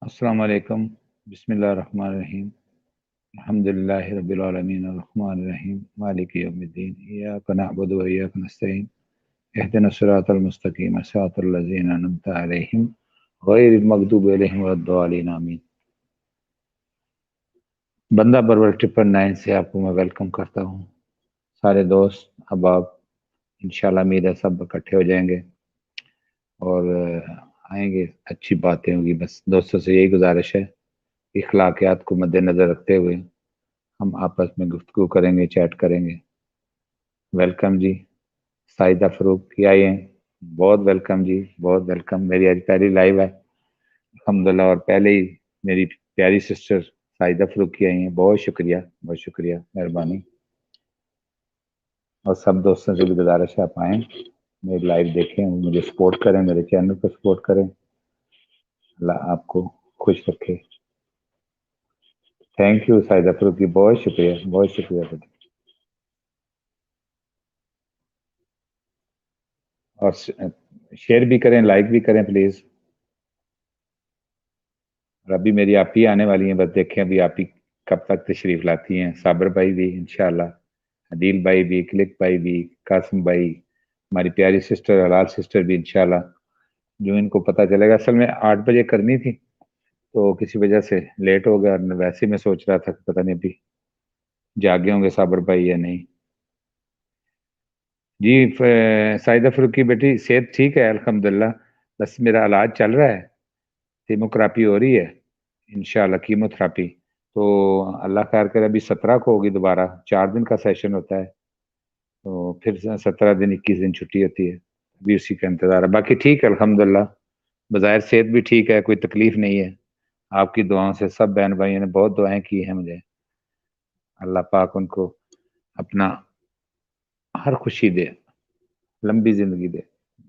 السلام علیکم۔ بسم اللہ الرحمن الرحیم۔ الحمدللہ رب العالمین الرحمن الرحیم مالک یوم الدین ایاک نعبد و ایاک نستعین اہدنا الصراط المستقیم صراط الذین انعمت علیہم غیر المغضوب علیہم ولا الضالین آمین۔ بندہ پرور 999 سے آپ کو میں ویلکم کرتا ہوں۔ سارے دوست احباب انشاءاللہ امید ہے سب اکٹھے ہو جائیں گے اور آئیں گے، اچھی باتیں ہوگی۔ بس دوستوں سے یہی گزارش ہے، اخلاقیات کو مد نظر رکھتے ہوئے ہم آپس میں گفتگو کریں گے، چیٹ کریں گے۔ ویلکم جی سائدہ فروق کی آئی ہیں، بہت ویلکم جی، بہت ویلکم۔ میری آج پہلی لائیو ہے الحمدللہ، اور پہلے ہی میری پیاری سسٹر سائدہ فروق کی آئی ہیں، بہت شکریہ، بہت شکریہ، مہربانی۔ اور سب دوستوں سے بھی گزارش ہے آپ آئیں، میری لائیو دیکھیں، مجھے سپورٹ کریں، میرے چینل کو سپورٹ کریں۔ اللہ آپ کو خوش رکھے۔ تھینک یو سائدہ فروق کی، بہت شکریہ، بہت شکریہ۔ اور شیئر بھی کریں، لائک بھی کریں پلیز۔ اور ابھی میری آپ ہی آنے والی ہیں، بس دیکھیں ابھی آپ ہی کب تک تشریف لاتی ہیں۔ صابر بھائی بھی انشاءاللہ، عدیل بھائی بھی، کلک بھائی بھی، قاسم بھائی، ہماری پیاری سسٹر حلال سسٹر بھی انشاءاللہ۔ جو ان کو پتہ چلے گا، اصل میں 8 بجے کرنی تھی تو کسی وجہ سے لیٹ ہو گیا، ویسے ہی میں سوچ رہا تھا کہ پتہ نہیں ابھی جاگے ہوں گے صابر بھائی یا نہیں۔ جی سائدہ فروق کی بیٹی صحت ٹھیک ہے الحمدللہ، بس میرا علاج چل رہا ہے، کیموتھراپی ہو رہی ہے انشاءاللہ، کیموتھراپی تو اللہ خیر کرے ابھی 17 کو ہوگی دوبارہ، 4 دن کا سیشن ہوتا ہے، تو پھر 17 دن 21 دن چھٹی ہوتی ہے، ابھی اسی کا انتظار ہے۔ باقی ٹھیک ہے الحمدللہ، بظاہر صحت بھی ٹھیک ہے، کوئی تکلیف نہیں ہے۔ آپ کی دعاؤں سے سب بہن بھائیوں نے بہت دعائیں کی ہیں مجھے، اللہ پاک ان کو اپنا ہر خوشی دے، لمبی زندگی دے۔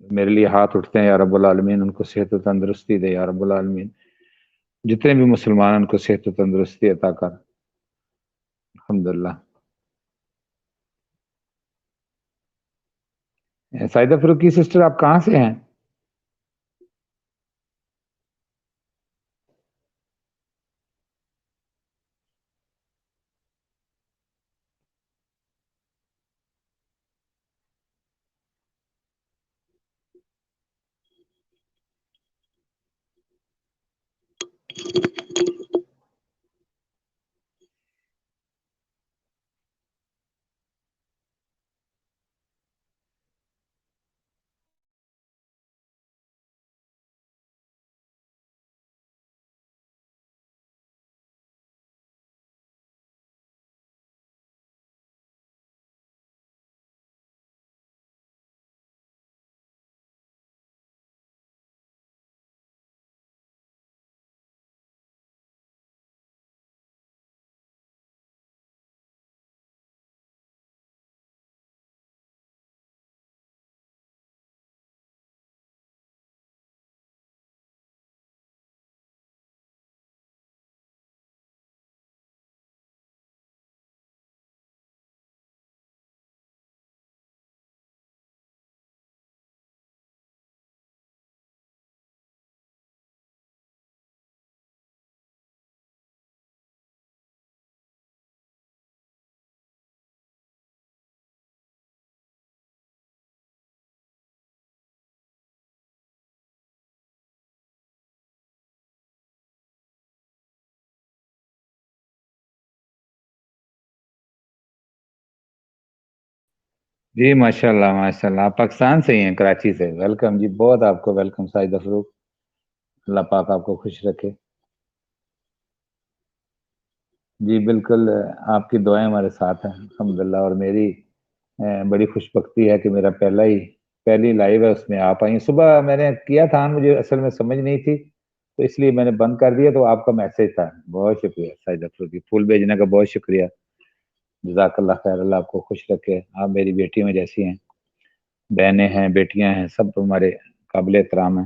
میرے لیے ہاتھ اٹھتے ہیں، یا رب العالمین ان کو صحت و تندرستی دے، یا رب العالمین جتنے بھی مسلمان ان کو صحت و تندرستی عطا کر، الحمدللہ۔ سائدہ فروقی سسٹر آپ کہاں سے ہیں؟ جی ماشاء اللہ ماشاء اللہ، آپ پاکستان سے ہی ہیں، کراچی سے، ویلکم جی، بہت آپ کو ویلکم سائدہ فروق، اللہ پاک آپ کو خوش رکھے۔ جی بالکل، آپ کی دعائیں ہمارے ساتھ ہیں الحمدللہ، اور میری بڑی خوش بختی ہے کہ میرا پہلی لائیو ہے، اس میں آپ آئی ہیں۔ صبح میں نے کیا تھا، مجھے اصل میں سمجھ نہیں تھی تو اس لیے میں نے بند کر دیا، تو آپ کا میسج تھا۔ بہت شکریہ سائدہ فروقی، پھول بھیجنے کا بہت شکریہ، جزاک اللہ خیر، اللہ آپ کو خوش رکھے۔ آپ میری بیٹی میں جیسی ہیں، بہنیں ہیں، بیٹیاں ہیں، سب تمہارے قابل احترام ہیں۔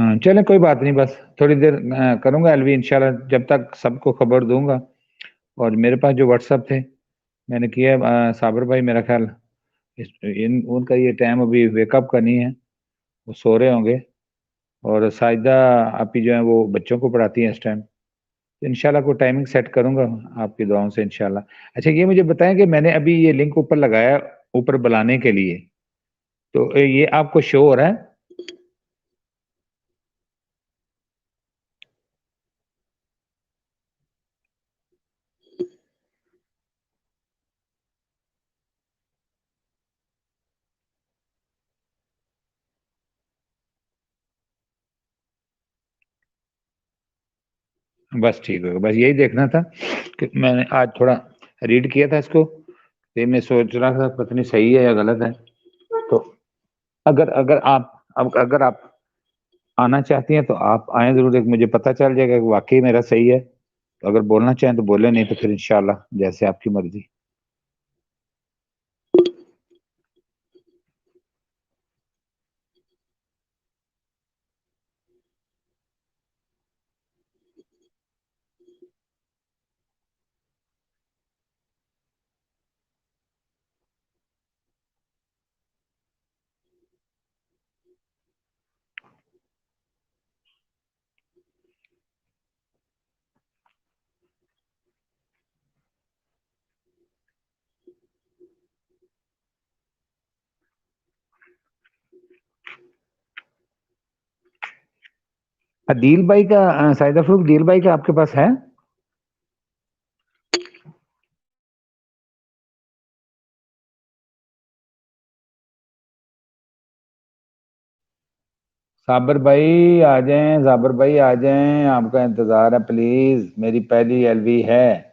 ہاں چلیں کوئی بات نہیں، بس تھوڑی دیر کروں گا الوی انشاءاللہ، جب تک سب کو خبر دوں گا. اور میرے پاس جو واٹس ایپ تھے میں نے کیا صابر بھائی، میرا خیال ان کا یہ ٹائم ابھی ویک اپ کا نہیں ہے، وہ سو رہے ہوں گے. اور ساجدہ آپی جو ہیں وہ بچوں کو پڑھاتی ہیں اس ٹائم، تو انشاءاللہ کوئی ٹائمنگ سیٹ کروں گا آپ کی دعاؤں سے انشاءاللہ. اچھا یہ مجھے بتائیں کہ میں نے ابھی یہ لنک اوپر لگایا اوپر بلانے کے لیے، تو یہ آپ کو شو ہو رہا ہے؟ بس ٹھیک ہوگا، بس یہی دیکھنا تھا کہ میں نے آج تھوڑا ریڈ کیا تھا اس کو، تو میں سوچ رہا تھا پتہ نہیں صحیح ہے یا غلط ہے. تو اگر آپ آنا چاہتی ہیں تو آپ آئیں ضرور، ایک مجھے پتہ چل جائے گا کہ واقعی میرا صحیح ہے. تو اگر بولنا چاہیں تو بولیں، نہیں تو پھر انشاءاللہ جیسے آپ کی مرضی. دل بھائی کا ساجدہ فروخ، دل بھائی کا آپ کے پاس ہے؟ صابر بھائی آ جائیں، صابر بھائی آ جائیں، آپ کا انتظار ہے پلیز، میری پہلی ایلوی ہے.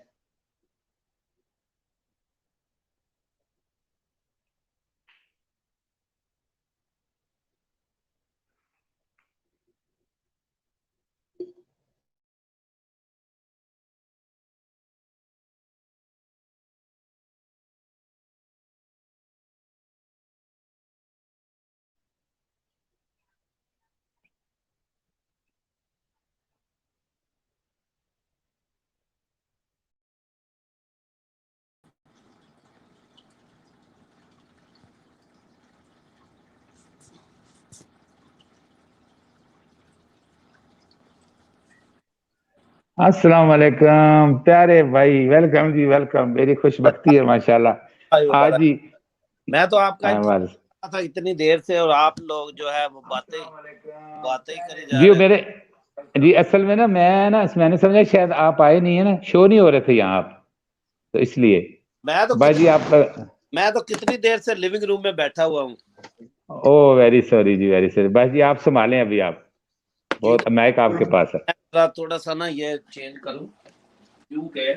السلام علیکم پیارے بھائی، ویلکم جی ویلکم، میری خوش بختی ہے ماشاءاللہ. آج ہی میں تو آپ کا انتظار کر رہا تھا اتنی دیر سے، اور آپ لوگ جو ہے وہ باتیں ہی کرے جا جی رہے میرے جی اصل میں میں نے سمجھا شاید آپ آئے نہیں ہیں نا، شو نہیں ہو رہے تھے یہاں آپ، تو اس لیے بھائی جی آپ میں تو کتنی دیر سے لیونگ روم میں بیٹھا ہوا ہوں. او ویری سوری جی، ویری سوری. بھائی جی آپ سنبھالیں، ابھی آپ بہت مائک آپ کے پاس ہے. میں تھوڑا سا نا یہ چینج کروں کیونکہ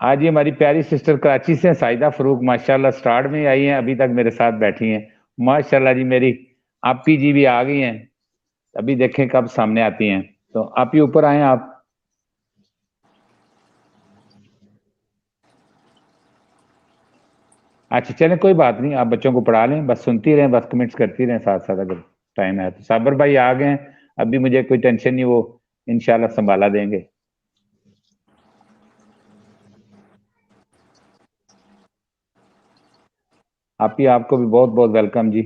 آج یہ ہماری پیاری سسٹر کراچی سے ساجدہ فروخ ماشاءاللہ سٹارٹ میں آئی ہیں، ابھی تک میرے ساتھ بیٹھی ہیں ماشاءاللہ جی. میری آپی جی بھی آ گئی ہیں، ابھی دیکھیں کب سامنے آتی ہیں. تو آپ ہی اوپر آئیں آپ. اچھا چلیں کوئی بات نہیں، آپ بچوں کو پڑھا لیں، بس سنتی رہیں، بس کمنٹس کرتی رہیں ساتھ ساتھ اگر ٹائم ہے تو. صابر بھائی آ گئے ہیں، ابھی مجھے کوئی ٹینشن نہیں، وہ انشاءاللہ سنبھالا دیں گے. آپ ہی آپ کو بھی بہت بہت ویلکم جی.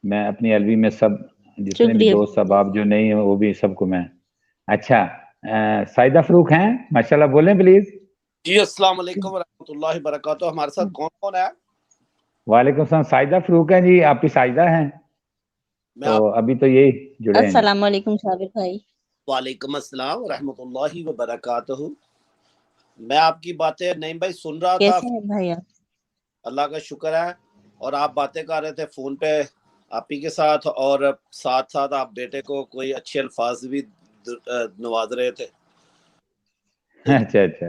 میں اپنی ایلوی میں سب جتنے بھی دوست احباب جو نہیں ہیں وہ بھی سب کو میں. اچھا ساجدہ فروخ ہیں ماشاءاللہ، بولیں پلیز. جی السلام علیکم ورحمۃ اللہ وبرکاتہ. ہمارے ساتھ کون کون ہے؟ وعلیکم السلام. ساجدہ فروخ ہیں جی، آپ کی ساجدہ ہیں، تو ابھی تو یہی جڑے ہیں. السلام علیکم صابر بھائی. وعلیکم السلام ورحمۃ اللہ وبرکاتہ. میں آپ کی باتیں نعیم بھائی سن رہا تھا. کیسے ہیں بھائی آپ؟ اللہ کا شکر ہے. اور آپ باتیں کر رہے تھے فون پہ آپی کے ساتھ، اور ساتھ ساتھ آپ بیٹے کو کوئی اچھے الفاظ بھی نواز رہے تھے. اچھا اچھا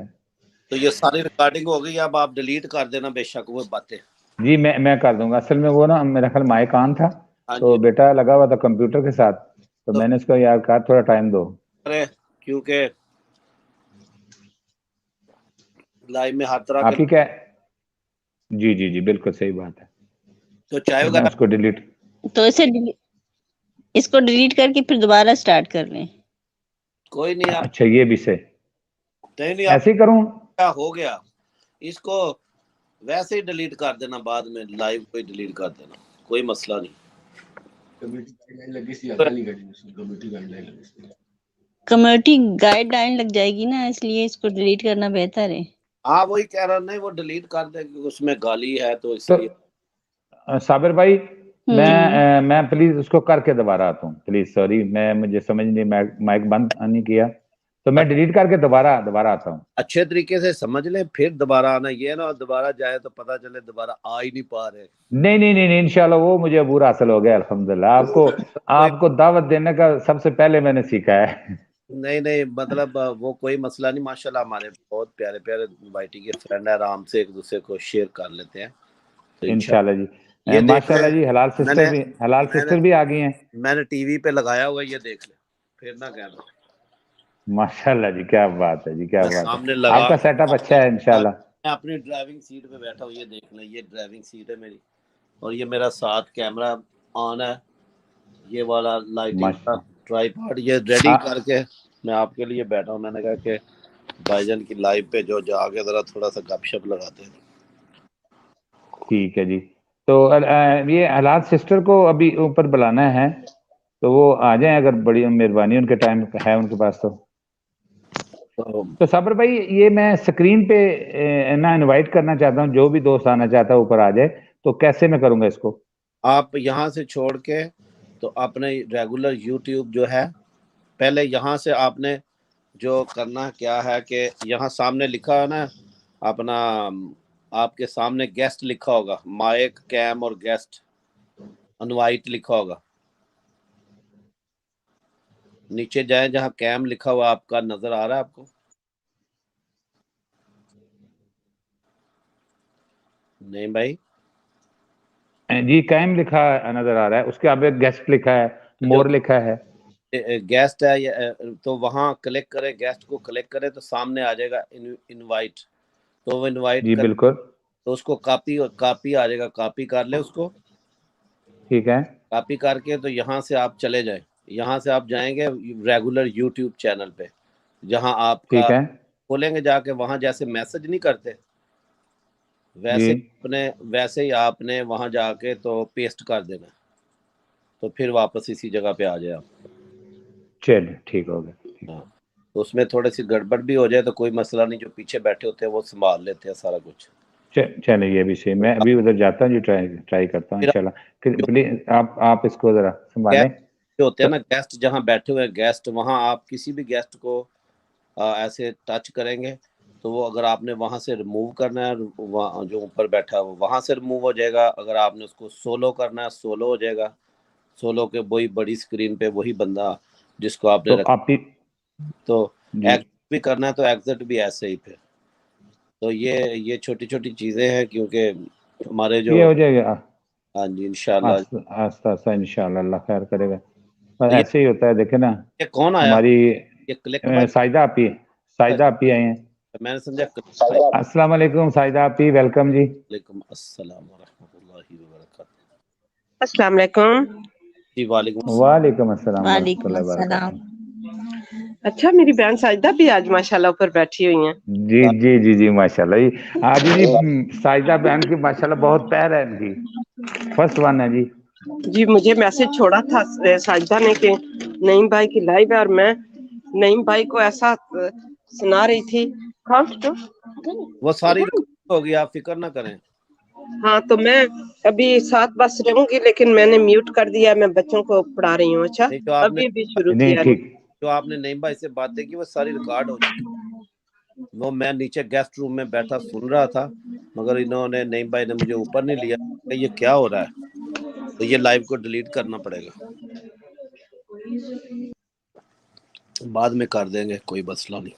تو یہ ساری ریکارڈنگ ہو گئی، اب آپ ڈیلیٹ کر دینا بے شک وہ باتیں. جی میں کر دوں گا. اصل میں وہ نا میرا خیال مائک آن تھا، تو بیٹا لگا ہوا تھا کمپیوٹر کے ساتھ، تو میں نے اس کو یار کہا تھوڑا ٹائم دو، کیونکہ لائف میں ہر طرح آپ ہی کیا. جی جی جی بالکل صحیح بات ہے. تو چائے میں وغیرہ اس کو ڈیلیٹ تو اس کو ڈیلیٹ کر کے پھر دوبارہ سٹارٹ کر لیں. کوئی نہیں آپ اچھا یہ بھی صحیح نہیں ایسے ہی کروں. کیا ہو گیا، اس کو ویسے ہی ڈیلیٹ کر دینا، بعد میں لائیو کو ہی ڈیلیٹ کر دینا، کوئی مسئلہ نہیں. کمیونٹی گائیڈ لائن لگ جائے گی نا، اس لیے اس کو ڈیلیٹ کرنا بہتر ہے. ہاں وہی کہہ رہا، نہیں وہ ڈیلیٹ کر دے کیونکہ اس میں گالی ہے تو اس تو لیے. صابر بھائی میں پلیز اس کو کر کے دوبارہ آتا ہوں پلیز. سوری میں مجھے سمجھ نہیں، مائک بند نہیں کیا، تو میں ڈیلیٹ کر کے دوبارہ آتا ہوں. اچھے طریقے سے سمجھ لیں پھر دوبارہ آنا، یہ نا دوبارہ جائے تو پتہ چلے دوبارہ آ ہی نہیں پا رہے. نہیں انشاءاللہ وہ مجھے عبور حاصل ہو گیا الحمدللہ. آپ کو دعوت دینے کا سب سے پہلے میں نے سیکھا ہے. نہیں مطلب وہ کوئی مسئلہ نہیں، ماشاءاللہ ہمارے بہت پیارے پیارے وائٹی کے فرینڈ ہیں، آرام سے ایک دوسرے کو شیئر کر لیتے ہیں. تو انشاءاللہ جی. یہ ماشاءاللہ جی حلال سسٹر بھی آ گئی ہیں. میں نے ٹی وی پہ لگایا ہوا، یہ دیکھ لیں پھر نہ کہنا. ماشاءاللہ جی کیا بات ہے جی، کیا میں بات سامنے ہے. لگا آپ کا سیٹ اپ اچھا ہے انشاءاللہ. میں اپنی ڈرائیونگ سیٹ پہ بیٹھا ہوں، یہ دیکھ لیں، یہ ڈرائیونگ سیٹ ہے میری، اور یہ میرا ساتھ کیمرہ آن ہے، یہ والا لائٹنگ کا ٹرائی پاڈ یہ ریڈی کر کے میں آپ کے لیے بیٹھا ہوں. میں نے کہا کہ بھائی جان کی لائیو پہ جو جا کے ذرا تھوڑا سا گپ شپ لگاتے ہیں. ٹھیک ہے جی. تو یہ حلال سسٹر کو ابھی اوپر بلانا ہے تو وہ آ جائیں اگر بڑی مہربانی، ان کے ٹائم ہے ان کے پاس. تو صابر بھائی یہ میں سکرین پہ نا انوائٹ کرنا چاہتا ہوں، جو بھی دوست آنا چاہتا ہے اوپر آ جائے. تو کیسے میں کروں گا اس کو؟ آپ یہاں سے چھوڑ کے تو اپنے ریگولر یوٹیوب جو ہے، پہلے یہاں سے آپ نے جو کرنا کیا ہے کہ یہاں سامنے لکھا ہے نا اپنا، آپ کے سامنے گیسٹ لکھا ہوگا، مائک کیم اور گیسٹ انوائٹ لکھا ہوگا. نیچے جائیں جہاں کیم لکھا ہوا آپ کا نظر آ رہا ہے آپ کو؟ نہیں بھائی جی کیم لکھا نظر آ رہا ہے، اس کے آگے گیسٹ لکھا ہے، مور لکھا ہے. گیسٹ ہے تو وہاں کلک کرے، گیسٹ کو کلک کرے تو سامنے آ جائے گا انوائٹ. تو وہ انوائٹ جی بالکل تو اس کو کاپی آ جائے گا، کاپی کر لے اس کو. ٹھیک ہے. کاپی کر کے تو یہاں سے آپ چلے جائیں، یہاں سے آپ جائیں گے ریگولر یوٹیوب چینل پہ، جہاں آپ کا ٹھیک ہے کھولیں گے جا کے، وہاں جیسے میسج نہیں کرتے جی ویسے ہی آپ نے وہاں جا کے تو پیسٹ کر دینا، تو پھر واپس اسی جگہ پہ آ جائے آپ. چلیں ٹھیک ہو گیا. ہاں تو اس میں تھوڑی سی گڑبڑ بھی ہو جائے تو کوئی مسئلہ نہیں، جو پیچھے بیٹھے ہوتے ہیں وہ سنبھال لیتے ہیں سارا کچھ. چلیں یہ بھی صحیح. میں ابھی ادھر جاتا ہوں جی، ٹرائی کرتا ہوں انشاءاللہ. پلیز آپ اس کو ذرا سنبھالیں. جو ہوتے ہیں نا گیسٹ جہاں بیٹھے ہوئے گیسٹ، وہاں آپ کسی بھی گیسٹ کو ایسے ٹچ کریں گے تو وہ اگر آپ نے وہاں سے ریموو کرنا ہے، جو اوپر بیٹھا ہے وہاں سے ریموو ہو جائے گا. اگر آپ نے اس کو سولو کرنا ہے سولو ہو جائے گا. سولو کے وہی بڑی اسکرین پہ وہی بندہ جس کو آپ نے تو آپ تو جی ایگزٹ بھی کرنا ہے تو ایگزٹ بھی ایسے ہی پھر. تو یہ چھوٹی چھوٹی چیزیں ہیں کیونکہ ہمارے جو یہ ہو جائے گا ہاں جی انشاءاللہ. آہستہ آہستہ انشاءاللہ اللہ خیر کرے گا. یہ ایسے ہی ہوتا ہے، دیکھیں نا کون آیا؟ ہماری یہ کلک بھائی، سائدہ آپی آئی ہیں. میں نے سمجھا السلام علیکم سائدہ آپی، ویلکم جی. وعلیکم السلام ورحمۃ اللہ وبرکاتہ. السلام علیکم. جی وعلیکم السلام. وعلیکم السلام ورحمۃ وعلیکم اللہ السلام. وبرکاتہ. اچھا میری بہن ساجدہ بھی آج ماشاءاللہ اوپر بیٹھی ہوئی ہیں. جی جی جی جی ماشاءاللہ جی. آج جی ساجدہ بہن کی ماشاءاللہ بہت پیر ہے ان کی، فرسٹ ون ہے جی. جی مجھے میسج چھوڑا تھا ساجدہ نے کہ نعیم بھائی کی لائیو ہے، اور میں نعیم بھائی کو ایسا سنا رہی تھی. وہ ساری ریکارڈ ہوگی، آپ فکر نہ کریں. ہاں تو میں ابھی 7 بس رہوں گی، لیکن میں نے میوٹ کر دیا، میں بچوں کو پڑھا رہی ہوں. اچھا نہیں ابھی بھی شروع نہیں کیا ٹھیک. جو آپ نے نعیم بھائی سے باتیں کی وہ ساری ریکارڈ ہو چکی. وہ میں نیچے گیسٹ روم میں بیٹھا سن رہا تھا، مگر انہوں نے نعیم بھائی نے مجھے اوپر نہیں لیا کہ یہ کیا ہو رہا ہے، تو یہ لائیو کو ڈیلیٹ کرنا پڑے گا. بعد میں کر دیں گے، کوئی مسئلہ نہیں.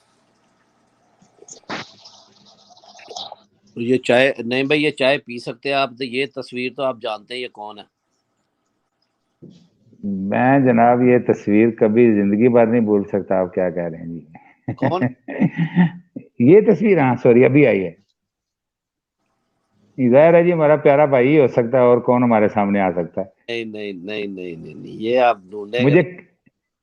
یہ چائے نہیں بھائی، یہ چائے پی سکتے ہیں آپ. یہ تصویر تو آپ جانتے ہیں یہ کون ہے. میں جناب یہ تصویر کبھی زندگی بھر نہیں بھول سکتا. آپ کیا کہہ رہے ہیں کون؟ جی؟ یہ تصویر ہاں سوری ابھی آئی ہے. ظاہر ہے جی ہمارا پیارا بھائی ہی ہو سکتا ہے، اور کون ہمارے سامنے آ سکتا ہے؟ نہیں نہیں نہیں نہیں نہیں نہیں، یہ آپ ڈھونڈیں گے.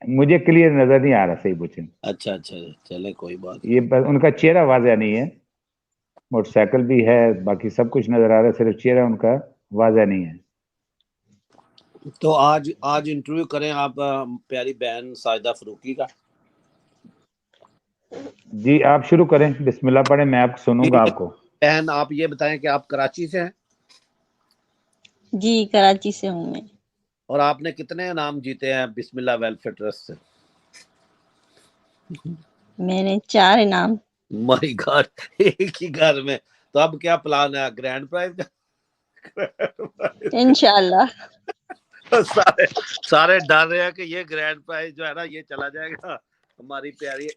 مجھے کلیئر نظر نہیں آ رہا، صحیح پوچھیں. اچھا اچھا چلے کوئی بات یہ ان کا چہرہ واضح نہیں ہے، موٹر سائیکل بھی ہے، باقی سب کچھ نظر آ رہا ہے، صرف چہرہ ان کا واضح نہیں ہے. تو آج انٹرویو کریں آپ پیاری بہن ساجدہ فروقی کا. جی آپ شروع کریں، بسم اللہ پڑھیں، میں آپ سنوں گا آپ کو. بہن آپ یہ بتائیں کہ آپ کراچی سے ہیں جی کراچی سے ہوں میں. اور آپ نے کتنے انعام جیتے ہیں بسم اللہ ویلفیئر ٹرسٹ سے؟ میں نے 4 انعام. مائی گاڈ، ایک ہی گھر میں. تو اب کیا پلان ہے گرینڈ پرائز کا؟ انشاءاللہ. سارے ڈر رہے ہیں کہ یہ گرینڈ پرائز جو ہے نا یہ چلا جائے گا ہماری پیاری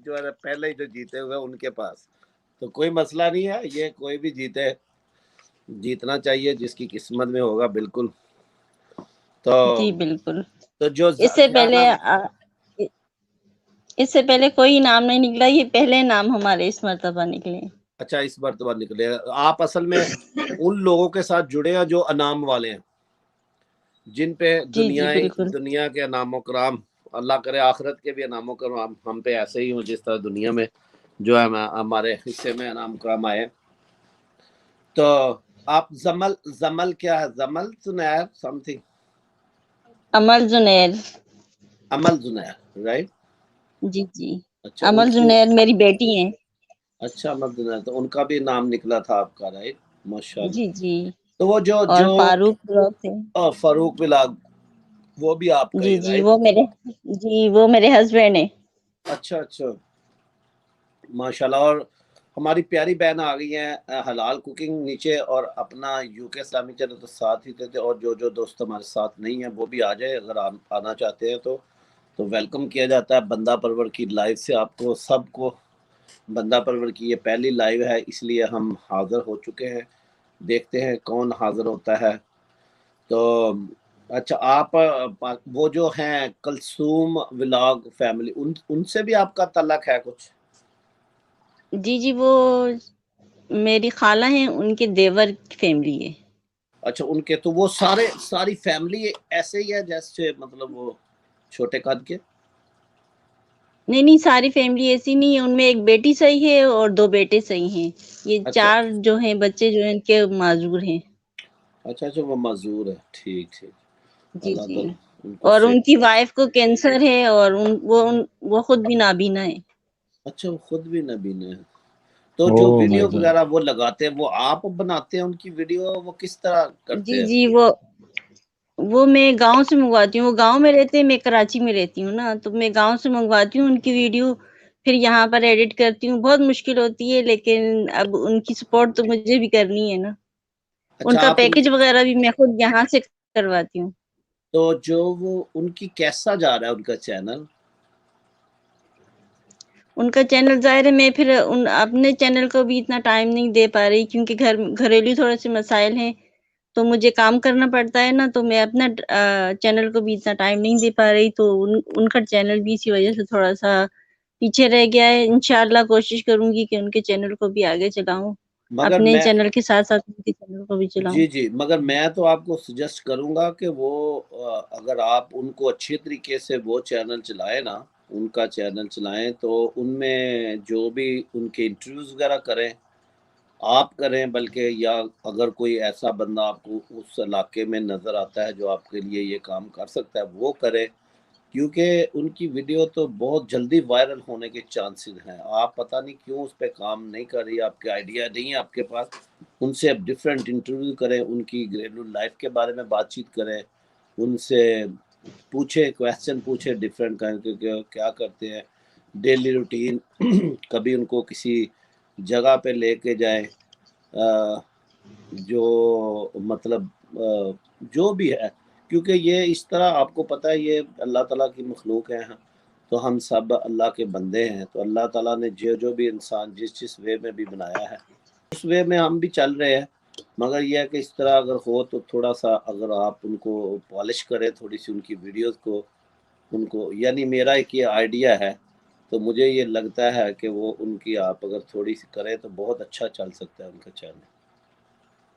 جو ہے پہلے ہی جو جیتے ہوئے ان کے پاس. تو کوئی مسئلہ نہیں ہے، یہ کوئی بھی جیتے، جیتنا چاہیے جس کی قسمت میں ہوگا. بالکل. تو جی بالکل. تو جو اس سے کیا نام، کوئی انعام نہیں نکلا، یہ پہلے انعام ہمارے اس مرتبہ نکلے. اچھا اس مرتبہ نکلے. آپ اصل میں ان لوگوں کے ساتھ جڑے ہیں جو انعام والے ہیں، جن پہ جی جی بالکل. دنیا کے انعام و کرام، اللہ کرے آخرت کے بھی انعام و کرام ہم پہ ایسے ہی ہوں جس طرح دنیا میں جو ہے ہمارے حصے میں انعام کرام آئے. تو آپ زمل کیا ہے؟ زمل زنیر سم تھنگ، امل زنیر. عمل زنیر رائٹ. جی جی. اچھا ان امل کو، زنیر میری بیٹی ہیں. اچھا عمل زنیر، تو ان کا بھی نام نکلا تھا آپ کا رائٹ. ماشاء اللہ. جی جی. تو وہ اور جو فاروق بلاگ تھے. فاروق بلاگ وہ بھی آپ کا جی ہی جی رائٹ. وہ میرے ہسبینڈ ہیں. اچھا اچھا ماشاء اللہ. اور ہماری پیاری بہن آ گئی ہیں حلال کوکنگ نیچے، اور اپنا یو کے اسلامی چینل تو ساتھ ہی تھے. اور جو دوست ہمارے ساتھ نہیں ہیں وہ بھی آ جائے، اگر آنا چاہتے ہیں تو ویلکم کیا جاتا ہے. بندہ پرور کی لائیو سے آپ کو سب کو، بندہ پرور کی یہ پہلی لائیو ہے، اس لیے ہم حاضر ہو چکے ہیں. دیکھتے ہیں کون حاضر ہوتا ہے. تو اچھا آپ وہ جو ہیں کلثوم ولاگ فیملی، ان سے بھی آپ کا تعلق ہے کچھ؟ جی جی وہ میری خالہ ہیں، ان کے دیور کی فیملی ہے. اچھا ان کے، تو وہ ساری فیملی ایسے ہی ہے جیسے مطلب وہ چھوٹے قد کے؟ نہیں ساری فیملی ایسی نہیں ہے، ان میں ایک بیٹی صحیح ہے اور 2 بیٹے صحیح ہیں. یہ اچھا 4 جو ہیں بچے جو ہیں ان کے معذور ہیں. اچھا وہ معذور ہے. ٹھیک. جی اللہ جی. تعالیٰ ان کو اور سے. ان کی وائف کو کینسر ہے، اور وہ خود بھی نابینا ہے. اچھا وہ خود بھی نبینا ہے. تو جو اوہ ویڈیو مائی گاڈ. وغیرہ وہ لگاتے ہیں وہ آپ بناتے ہیں ان کی ویڈیو، وہ کس طرح جی کرتے ہیں؟ جی وہ میں گاؤں سے منگواتی ہوں. وہ گاؤں میں رہتے ہیں، میں کراچی میں رہتی ہوں نا، تو میں گاؤں سے منگواتی ہوں ان کی ویڈیو، پھر یہاں پر ایڈٹ کرتی ہوں. بہت مشکل ہوتی ہے، لیکن اب ان کی سپورٹ تو مجھے بھی کرنی ہے نا. ان اچھا کا آپ پیکج وغیرہ بھی میں خود یہاں سے کرواتی ہوں. تو جو وہ ان کی کیسا جا رہا ہے ان کا چینل؟ ان کا چینل ظاہر ہے میں پھر اپنے چینل کو بھی اتنا ٹائم نہیں دے پا رہی، کیونکہ گھریلو تھوڑے سے مسائل ہیں، تو مجھے کام کرنا پڑتا ہے نا، تو میں اپنا چینل کو بھی اتنا ٹائم نہیں دے پا رہی. تو ان کا چینل بھی اسی وجہ سے تھوڑا سا پیچھے رہ گیا ہے. انشاءاللہ کوشش کروں گی کہ ان کے چینل کو بھی آگے چلاؤں، مگر اپنے میں، چینل کے ساتھ ساتھ ان کے چینل کو بھی چلاؤں. جی مگر میں تو آپ کو سجیسٹ کروں گا کہ وہ اگر آپ ان کو اچھی طریقے سے وہ چینل چلائیں نا، ان کا چینل چلائیں، تو ان میں جو بھی ان کے انٹرویوز وغیرہ کریں آپ کریں، بلکہ یا اگر کوئی ایسا بندہ آپ کو اس علاقے میں نظر آتا ہے جو آپ کے لیے یہ کام کر سکتا ہے وہ کرے، کیونکہ ان کی ویڈیو تو بہت جلدی وائرل ہونے کے چانسز ہیں. آپ پتہ نہیں کیوں اس پہ کام نہیں کر رہی، آپ کے آئیڈیا نہیں ہے آپ کے پاس. ان سے ڈیفرنٹ انٹرویو کریں، ان کی گھریلو لائف کے بارے میں بات چیت کریں، ان سے پوچھے، کویسچن پوچھے ڈیفرنٹ کیا کرتے ہیں ڈیلی روٹین. کبھی ان کو کسی جگہ پہ لے کے جائیں جو مطلب جو بھی ہے، کیونکہ یہ اس طرح آپ کو پتہ ہے یہ اللہ تعالیٰ کی مخلوق ہے، تو ہم سب اللہ کے بندے ہیں. تو اللہ تعالیٰ نے جو بھی انسان جس وے میں بھی بنایا ہے اس وے میں ہم بھی چل رہے ہیں. مگر یہ ہے کہ اس طرح اگر ہو تو تھوڑا سا اگر آپ ان کو پالش کریں تھوڑی سی ان کی ویڈیوز کو، ان کو، یعنی میرا ایک یہ آئیڈیا ہے، تو مجھے یہ لگتا ہے کہ وہ ان کی آپ اگر تھوڑی سی کریں تو بہت اچھا چل سکتا ہے ان کا چینل.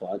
5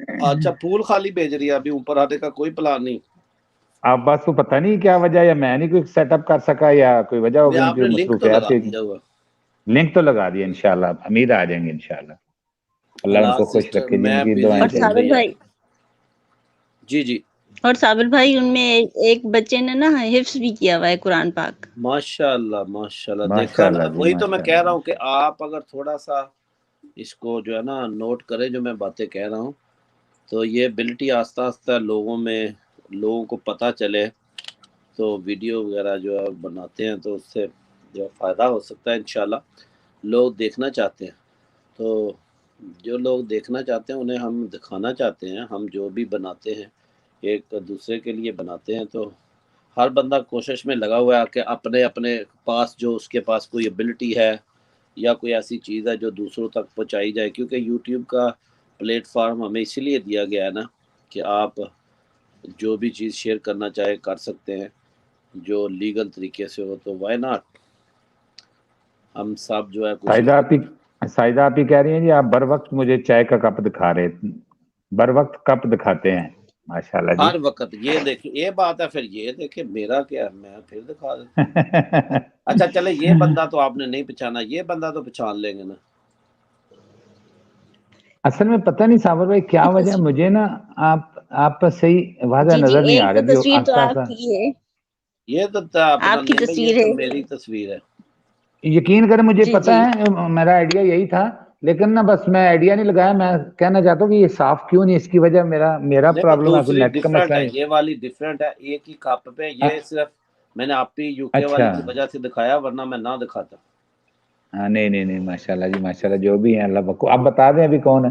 اچھا پول خالی بھیج رہی ہے, ابھی اوپر آنے کا کوئی پلان نہیں. اب بس وہ پتہ نہیں کیا وجہ, یا میں نہیں کوئی سیٹ اپ کر سکا یا کوئی وجہ نہیں, ہوگی ان آپ کی نے لنک تو مصروفیات لگا تھی. دیا ہوا. لنک تو لگا دیا, انشاءاللہ امید آ جائیں گے انشاءاللہ. اللہ ان اللہ کو خوش سسٹر رکھے, جن میں کی بزی دعائیں اور تھی چاہیے. صابر بھیا. بھائی جی جی اور صابر بھائی ان میں ایک بچے نے نا حفظ بھی کیا ہوا ہے قرآن پاک. ماشاء اللہ ماشاء اللہ. ماشاء دیکھا نا, اللہ جی, وہی تو میں ماشاء کہہ رہا اللہ. ہوں کہ آپ اگر تھوڑا سا اس کو جو ہے نا نوٹ کریں جو میں باتیں کہہ رہا ہوں, تو یہ ایبلٹی آہستہ آہستہ لوگوں کو پتہ چلے, تو ویڈیو وغیرہ جو ہے بناتے ہیں تو اس سے جو فائدہ ہو سکتا ہے انشاءاللہ. لوگ دیکھنا چاہتے ہیں, تو جو لوگ دیکھنا چاہتے ہیں انہیں ہم دکھانا چاہتے ہیں. ہم جو بھی بناتے ہیں ایک دوسرے کے لیے بناتے ہیں, تو ہر بندہ کوشش میں لگا ہوا ہے کہ اپنے پاس جو اس کے پاس کوئی ایبلٹی ہے یا کوئی ایسی چیز ہے جو دوسروں تک پہنچائی جائے, کیونکہ یوٹیوب کا پلیٹ فارم ہمیں اسی لیے دیا گیا ہے نا کہ آپ جو بھی چیز شیئر کرنا چاہے کر سکتے ہیں, جو لیگل طریقے سے ہو, تو وائی ناٹ. ہم سب جو ہے سائدہ آپ ہی کہہ رہی ہیں جی, آپ بر وقت مجھے چائے کا کپ دکھا رہے, بر وقت کپ دکھاتے ہیں ماشاءاللہ جی. ہر وقت یہ دیکھیں, یہ بات ہے. پھر یہ دیکھیں میرا کیا ہے, میں پھر دکھا دیتا ہوں. اچھا چلے, یہ بندہ تو آپ نے نہیں پہچانا, یہ بندہ تو پہچان لیں گے نا. اصل میں پتہ نہیں صابر بھائی کیا وجہ ہے, مجھے نا آپ پر صحیح واضح جی جی, نظر نہیں ایک آ تو رہے ابھی تصویر تو آہستہ آپ آہستہ. کی ہے, یہ تو اپنا آپ کی نہیں, یہ تصویر تو ہے. میری تصویر ہے. یقین کریں مجھے جی پتہ جی ہے, میرا آئیڈیا یہی تھا, لیکن نا بس میں آئیڈیا نہیں لگایا. میں کہنا چاہتا ہوں کہ یہ صاف کیوں نہیں, اس کی وجہ میرا نہیں نہیں, پرابلم ہے, کوئی دوسری نیٹ کا ڈیفرنٹ مسئلہ ہے, نہیں. یہ والی ڈیفرنٹ ہے. ایک ہی کپ پہ یہ صرف میں نے آپ ہی یو کے اچھا, والی کی وجہ سے دکھایا, ورنہ میں نہ دکھاتا. ہاں نہیں نہیں نہیں, ماشاءاللہ جی ماشاءاللہ, جو بھی ہیں اللہ بکو. آپ بتا دیں ابھی کون ہے.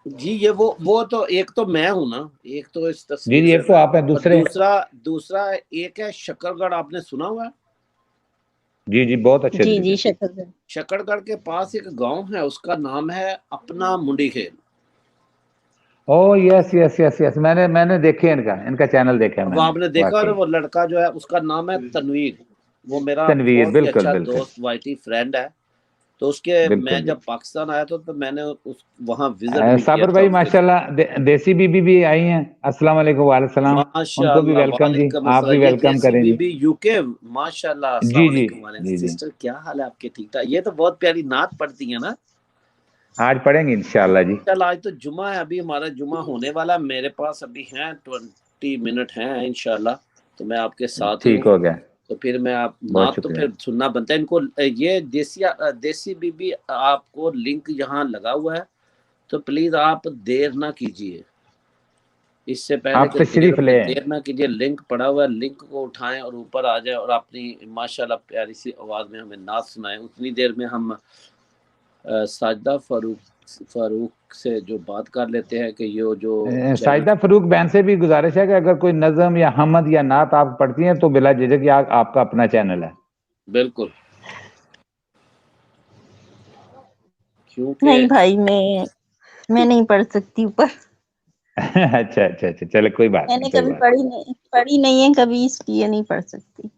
جی یہ وہ تو ایک تو میں ہوں نا, ایک تو اس جی تصویر جی, سے ایک تو میں, آپ ہیں, اور دوسرے. دوسرا ایک ہے شکر گڑھ. آپ نے سنا ہوا ہے جی جی, بہت اچھے جی طریقے جی, سے. شکر ہے. شکر گڑھ کے پاس ایک گاؤں ہے, اس کا نام ہے اپنا منڈی کھیل. او یس یس یس یس, میں نے دیکھے ان کا چینل دیکھا ہے میں وہ نے آپ نے دیکھا واقعی. نا, وہ لڑکا جو ہے اس کا نام ہے تنویر. وہ میرا تنویر, بہت ہی بالکل اچھا بالکل دوست وائٹی فرینڈ ہے. تو اس کے میں بالکل جب بالکل. پاکستان آیا تو میں نے وہاں وزٹ بھی کیا صابر تھا بھائی اس کے. ماشاءاللہ دیسی بی بی بھی آئی ہیں. السلام علیکم. وعلیکم السلام. ان ماشاء کو بھی اللہ, ویلکم جی, وعلیکم آپ بھی السلام. یہ ویلکم دیسی کریں بی جی. بی یو کے, ماشاء اللہ. السلام جی جی علیکم. وعلیکم. جی جی, سسٹر کیا حال ہے آپ کے, ٹھیک ٹھاک. یہ تو بہت پیاری نعت پڑھتی ہیں نا. آج پڑھیں گے انشاءاللہ جی. چل آج تو جمعہ ہے, ابھی ہمارا جمعہ ہونے والا. میرے پاس ابھی ہیں 20 منٹ ہیں انشاءاللہ, تو میں آپ کے ساتھ ہی ہوں. ٹھیک ہو گیا, تو پھر میں آپ بہت نعت تو شکریہ. پھر سننا بنتا ہے. ان کو یہ دیسی بی بی آپ کو لنک یہاں لگا ہوا ہے, تو پلیز آپ دیر نہ کیجیے. اس سے پہلے آپ کہ تشریف لیں. دیر نہ کیجیے. لنک پڑا ہوا ہے, لنک کو اٹھائیں اور اوپر آ جائیں, اور اپنی ماشاءاللہ پیاری سی آواز میں ہمیں نعت سنائیں. اتنی دیر میں ہم ساجدہ فاروق سے جو بات کر لیتے ہیں کہ یہ جو چینل. ساجدہ فاروق بہن سے بھی گزارش ہے کہ اگر کوئی نظم یا حمد یا نعت آپ پڑھتی ہیں تو بلا جھجک, یہ آپ کا اپنا چینل ہے. بالکل, کیونکہ نہیں بھائی, میں نہیں پڑھ سکتی اوپر. اچھا اچھا اچھا, چلے کوئی بات میں نہیں, نے کوئی کبھی بات پڑھی نہیں ہے کبھی, اس لیے نہیں پڑھ سکتی. نہیں.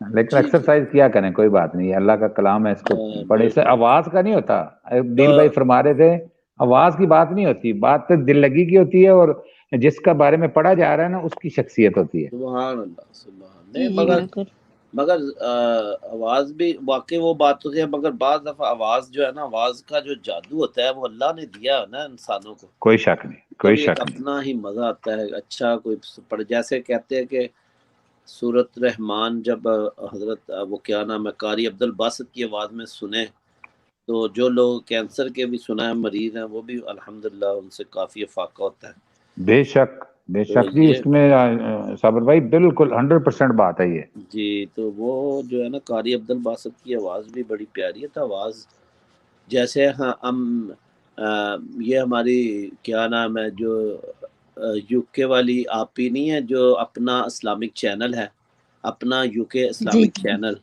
لیکن جی جی ایکسرسائز کیا کریں, کوئی بات نہیں, اللہ کا کلام ہے, اس کو پڑھے. اس سے بالکل. آواز کا نہیں ہوتا. دل بھائی فرما رہے تھے, آواز کی بات نہیں ہوتی, بات تو دل لگی کی ہوتی ہے, اور جس کا بارے میں پڑھا جا رہا ہے نا اس کی شخصیت ہوتی ہے. سبحان اللہ, سبحان. جی نہیں جی بالکل. مگر آواز بھی واقعی وہ بات تو ہے, مگر بعض دفعہ آواز جو ہے نا, آواز کا جو جادو ہوتا ہے وہ اللہ نے دیا ہے نا انسانوں کو. کوئی شک نہیں, کا کوئی بھی ایک شک نہیں. اپنا ہی مزہ آتا ہے. اچھا کوئی پڑھ, جیسے کہتے ہیں کہ سورت رحمان جب حضرت وہ کیا نام ہے قاری عبد الباسط کی آواز میں سنے, تو جو لوگ کینسر کے بھی سنا ہے مریض ہیں, وہ بھی الحمدللہ ان سے کافی افاقہ ہوتا ہے. بے شک, بے تو شک جی, یہ اس میں صابر بھائی بالکل 100% بات ہے یہ. جی, تو وہ جو ہے نا قاری عبد الباسط کی آواز بھی بڑی پیاری ہے. تو آواز جیسے ہم یہ ہماری کیا نام ہے جو یو کے والی آپ ہی نہیں ہے, جو اپنا اسلامک چینل ہے, اپنا یو کے جی اسلامک چینل,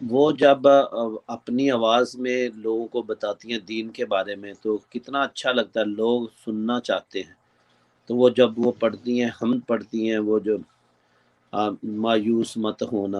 وہ جب اپنی آواز میں لوگوں کو بتاتی ہیں دین کے بارے میں, تو کتنا اچھا لگتا ہے, لوگ سننا چاہتے ہیں. تو وہ جب وہ پڑھتی ہیں, ہم پڑھتی ہیں, وہ جو مایوس مت ہونا,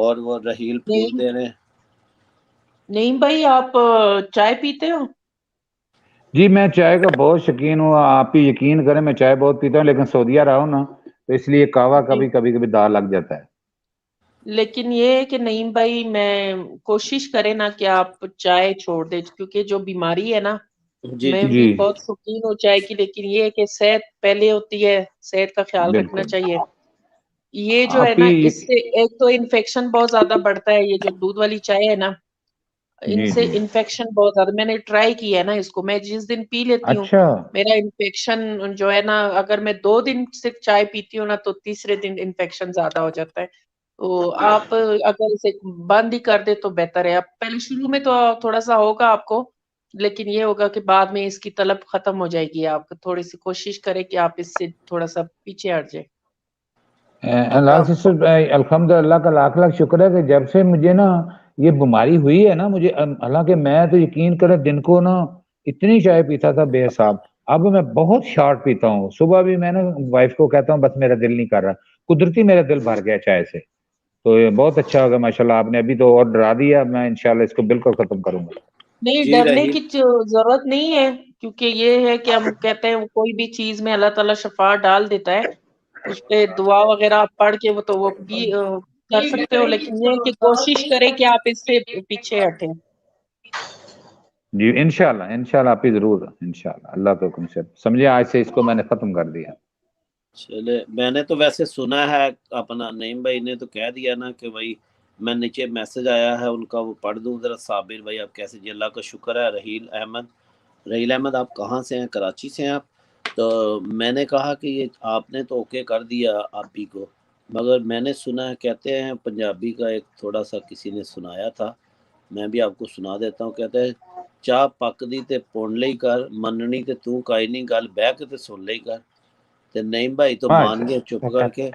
اور وہ رحیل پھول دے رہے ہیں. نعیم بھائی آپ چائے پیتے ہو؟ جی میں چائے کا بہت شوقین ہوں، آپ بھی یقین کریں میں چائے بہت پیتا ہوں، لیکن سعودیہ رہا ہوں نا تو اس لیے کہوا کبھی دال لگ جاتا ہے. لیکن یہ ہے کہ نعیم بھائی میں کوشش کرے نا کہ آپ چائے چھوڑ دیں، کیونکہ جو بیماری ہے نا میں بھی جی بہت شوقین ہوں چائے کی، لیکن یہ ہے کہ صحت پہلے ہوتی ہے، صحت کا خیال رکھنا بالکل. چاہیے. یہ جو ہے آپ نا بھی اس سے ایک تو انفیکشن بہت زیادہ بڑھتا ہے، یہ جو دودھ والی چائے ہے نا ان جی سے جی انفیکشن بہت زیادہ، میں نے ٹرائی کیا ہے نا اس کو، میں جس دن پی لیتی ہوں اچھا. میرا انفیکشن جو ہے نا، اگر میں 2 دن صرف چائے پیتی ہوں نا تو تیسرے دن انفیکشن زیادہ ہو جاتا ہے. تو آپ اگر اسے بند ہی کر دے تو بہتر ہے. اب پہلے شروع میں تو تھوڑا سا ہوگا آپ کو، لیکن یہ ہوگا کہ بعد میں اس کی طلب ختم ہو جائے گی. آپ تھوڑی سی کوشش کریں کہ آپ اس سے تھوڑا سا پیچھے ہٹ جائیں. لال سسٹر الحمد للہ کا لاکھ لاکھ شکر ہے کہ جب سے مجھے نا یہ بیماری ہوئی ہے نا مجھے، حالانکہ میں تو یقین کرے دن کو نا اتنی چائے پیتا تھا بے حساب، اب میں بہت شارٹ پیتا ہوں. صبح بھی میں نا وائف کو کہتا ہوں بس میرا دل نہیں کر رہا، قدرتی میرا دل بھر گیا چائے سے. تو یہ بہت اچھا ہوگا ماشاءاللہ، آپ نے ابھی تو اور ڈرا دیا، میں انشاءاللہ اس کو بالکل ختم کروں گا. نہیں جی ڈرنے رحیل کی ضرورت نہیں ہے، کیونکہ یہ ہے کہ ہم کہتے ہیں کوئی بھی چیز میں اللہ تعالیٰ شفا ڈال دیتا ہے، اس پہ دعا وغیرہ آپ پڑھ کے وہ تو وہ بھی کر سکتے ہو، لیکن یہ ہے کہ کوشش کریں کہ آپ اس سے پیچھے ہٹیں. جی انشاءاللہ آپ ہی ضرور، انشاءاللہ اللہ کے حکم سے. سمجھے آج سے اس کو میں نے ختم کر دیا. چلے میں نے تو ویسے سنا ہے اپنا، نعیم بھائی نے تو کہہ دیا نا کہ بھائی میں نیچے میسج آیا ہے ان کا وہ پڑھ دوں ذرا. صابر بھائی آپ کیسے؟ جی اللہ کا شکر ہے. رحیل احمد آپ کہاں سے ہیں؟ کراچی سے ہیں آپ؟ تو میں نے کہا کہ یہ آپ نے تو اوکے کر دیا آپ ہی کو، مگر میں نے سنا ہے کہتے ہیں پنجابی کا ایک تھوڑا سا کسی نے سنایا تھا، میں بھی آپ کو سنا دیتا ہوں. کہتے ہیں چاہ پکدی تے پون لئی کر، مننی تے تو کائی نہیں گل بہ کے تے سن لئی کر. تے نعیم بھائی تو مان گئے چپ کر کے.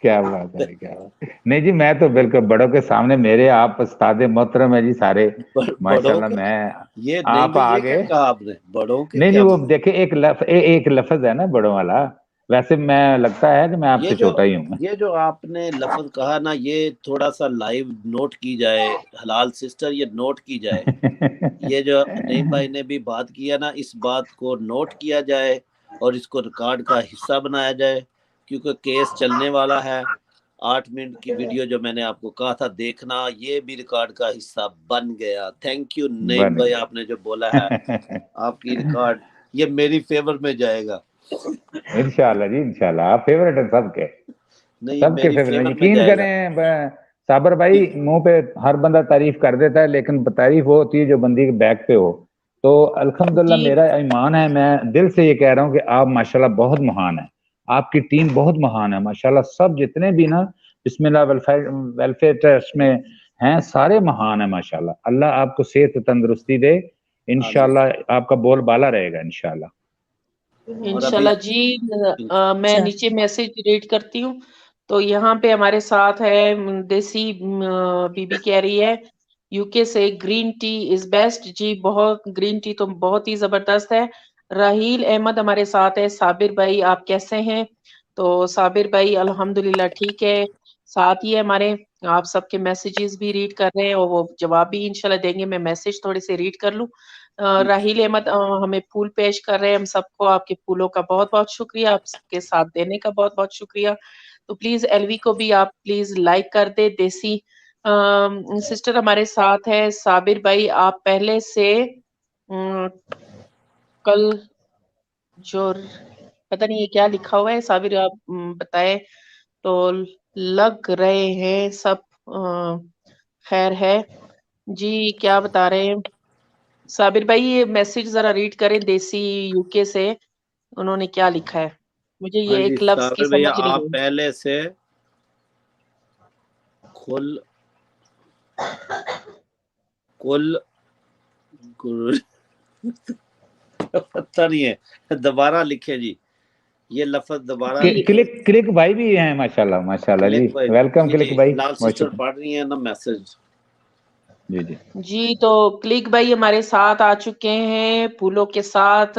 کیا بات ہے، کیا بات. نہیں جی میں تو بالکل بڑوں کے سامنے، میرے آپ استاد محترم ہے جی سارے بڑوں ماشاءاللہ. کے میں یہ نعیم آپ بھائی یہ کیا آگے کہا آپ نے؟ بڑوں کے نہیں کیا وہ مطلب؟ دیکھیں ایک لفظ ہے نا بڑوں والا، ویسے میں لگتا ہے کہ میں آپ سے چھوٹا ہی ہوں. یہ جو آپ نے لفظ کہا نا یہ تھوڑا سا لائیو نوٹ کی جائے، حلال سسٹر یہ نوٹ کی جائے. یہ جو نعیم بھائی نے بھی بات کیا نا اس بات کو نوٹ کیا جائے اور اس کو ریکارڈ کا حصہ بنایا جائے، کیونکہ کیس چلنے والا ہے. 8 منٹ کی ویڈیو جو میں نے آپ کو کہا تھا دیکھنا، یہ بھی ریکارڈ کا حصہ بن گیا. تھینک یو نعیم بھائی، آپ نے جو بولا ہے آپ کی ریکارڈ یہ میری فیور میں جائے گا. انشاءاللہ جی انشاءاللہ، آپ فیورٹ ہیں سب کے، نہیں سب کے میری فیورٹ. فیور میں یقین جائے گا. کریں صابر بھائی، منہ پہ ہر بندہ تعریف کر دیتا ہے، لیکن تعریف وہ ہوتی ہے جو بندی کے بیک پہ ہو. تو الحمدللہ جی میرا ایمان ہے، میں دل سے یہ کہہ رہا ہوں کہ آپ ماشاءاللہ بہت مہان ہیں، آپ کی ٹیم بہت مہان ہے ماشاءاللہ. سب جتنے بھی نا بسم اللہ ویلفیئر ٹرسٹ میں ہیں سارے مہان ہیں ماشاءاللہ. اللہ آپ کو صحت و تندرستی دے، انشاءاللہ آپ کا بول بالا رہے گا انشاءاللہ. اور ابھی انشاءاللہ جی. میں نیچے میسج ریڈ کرتی ہوں. تو یہاں پہ ہمارے ساتھ ہے دیسی بی بی کہہ رہی ہے یو کے سے گرین ٹی از بیسٹ. جی بہت، گرین ٹی تو بہت ہی زبردست ہے. راہیل احمد ہمارے ساتھ ہے. صابر بھائی آپ کیسے ہیں؟ تو صابر بھائی الحمدللہ ٹھیک ہے، ساتھ ہی ہے ہمارے. آپ سب کے میسیجز بھی ریڈ کر رہے ہیں اور وہ جواب بھی انشاءاللہ دیں گے. میں میسج تھوڑے سے ریڈ کر لوں. راہیل احمد ہمیں پھول پیش کر رہے ہیں. ہم سب کو آپ کے پھولوں کا بہت بہت شکریہ، آپ سب کے ساتھ دینے کا بہت بہت شکریہ. تو پلیز ایلوی کو بھی آپ پلیز لائک کر دے. دیسی سسٹر ہمارے ساتھ ہے. صابر بھائی آپ پہلے سے کل جو پتہ نہیں یہ کیا لکھا ہوا ہے، صابر آپ بتائے تو لگ رہے ہیں سب خیر ہے. جی کیا بتا رہے ہیں صابر بھائی؟ یہ میسج ذرا ریڈ کریں دیسی یو کے سے، انہوں نے کیا لکھا ہے، مجھے ہاں یہ جی ایک لفظ کی صابر بھیا سمجھ نہیں آپ آئی. پہلے سے کل پتہ نہیں ہے، دوبارہ لکھے جی یہ لفظ دوبارہ لکھے. کلک بھائی بھی ہیں ماشاءاللہ ماشاءاللہ جی. کلک بھائی ویلکم جی کلک جی بھائی. لال سسٹر پڑھ رہی ہیں نا میسج. جی جی جی تو کلک بھائی ہمارے ساتھ آ چکے ہیں پھولوں کے ساتھ.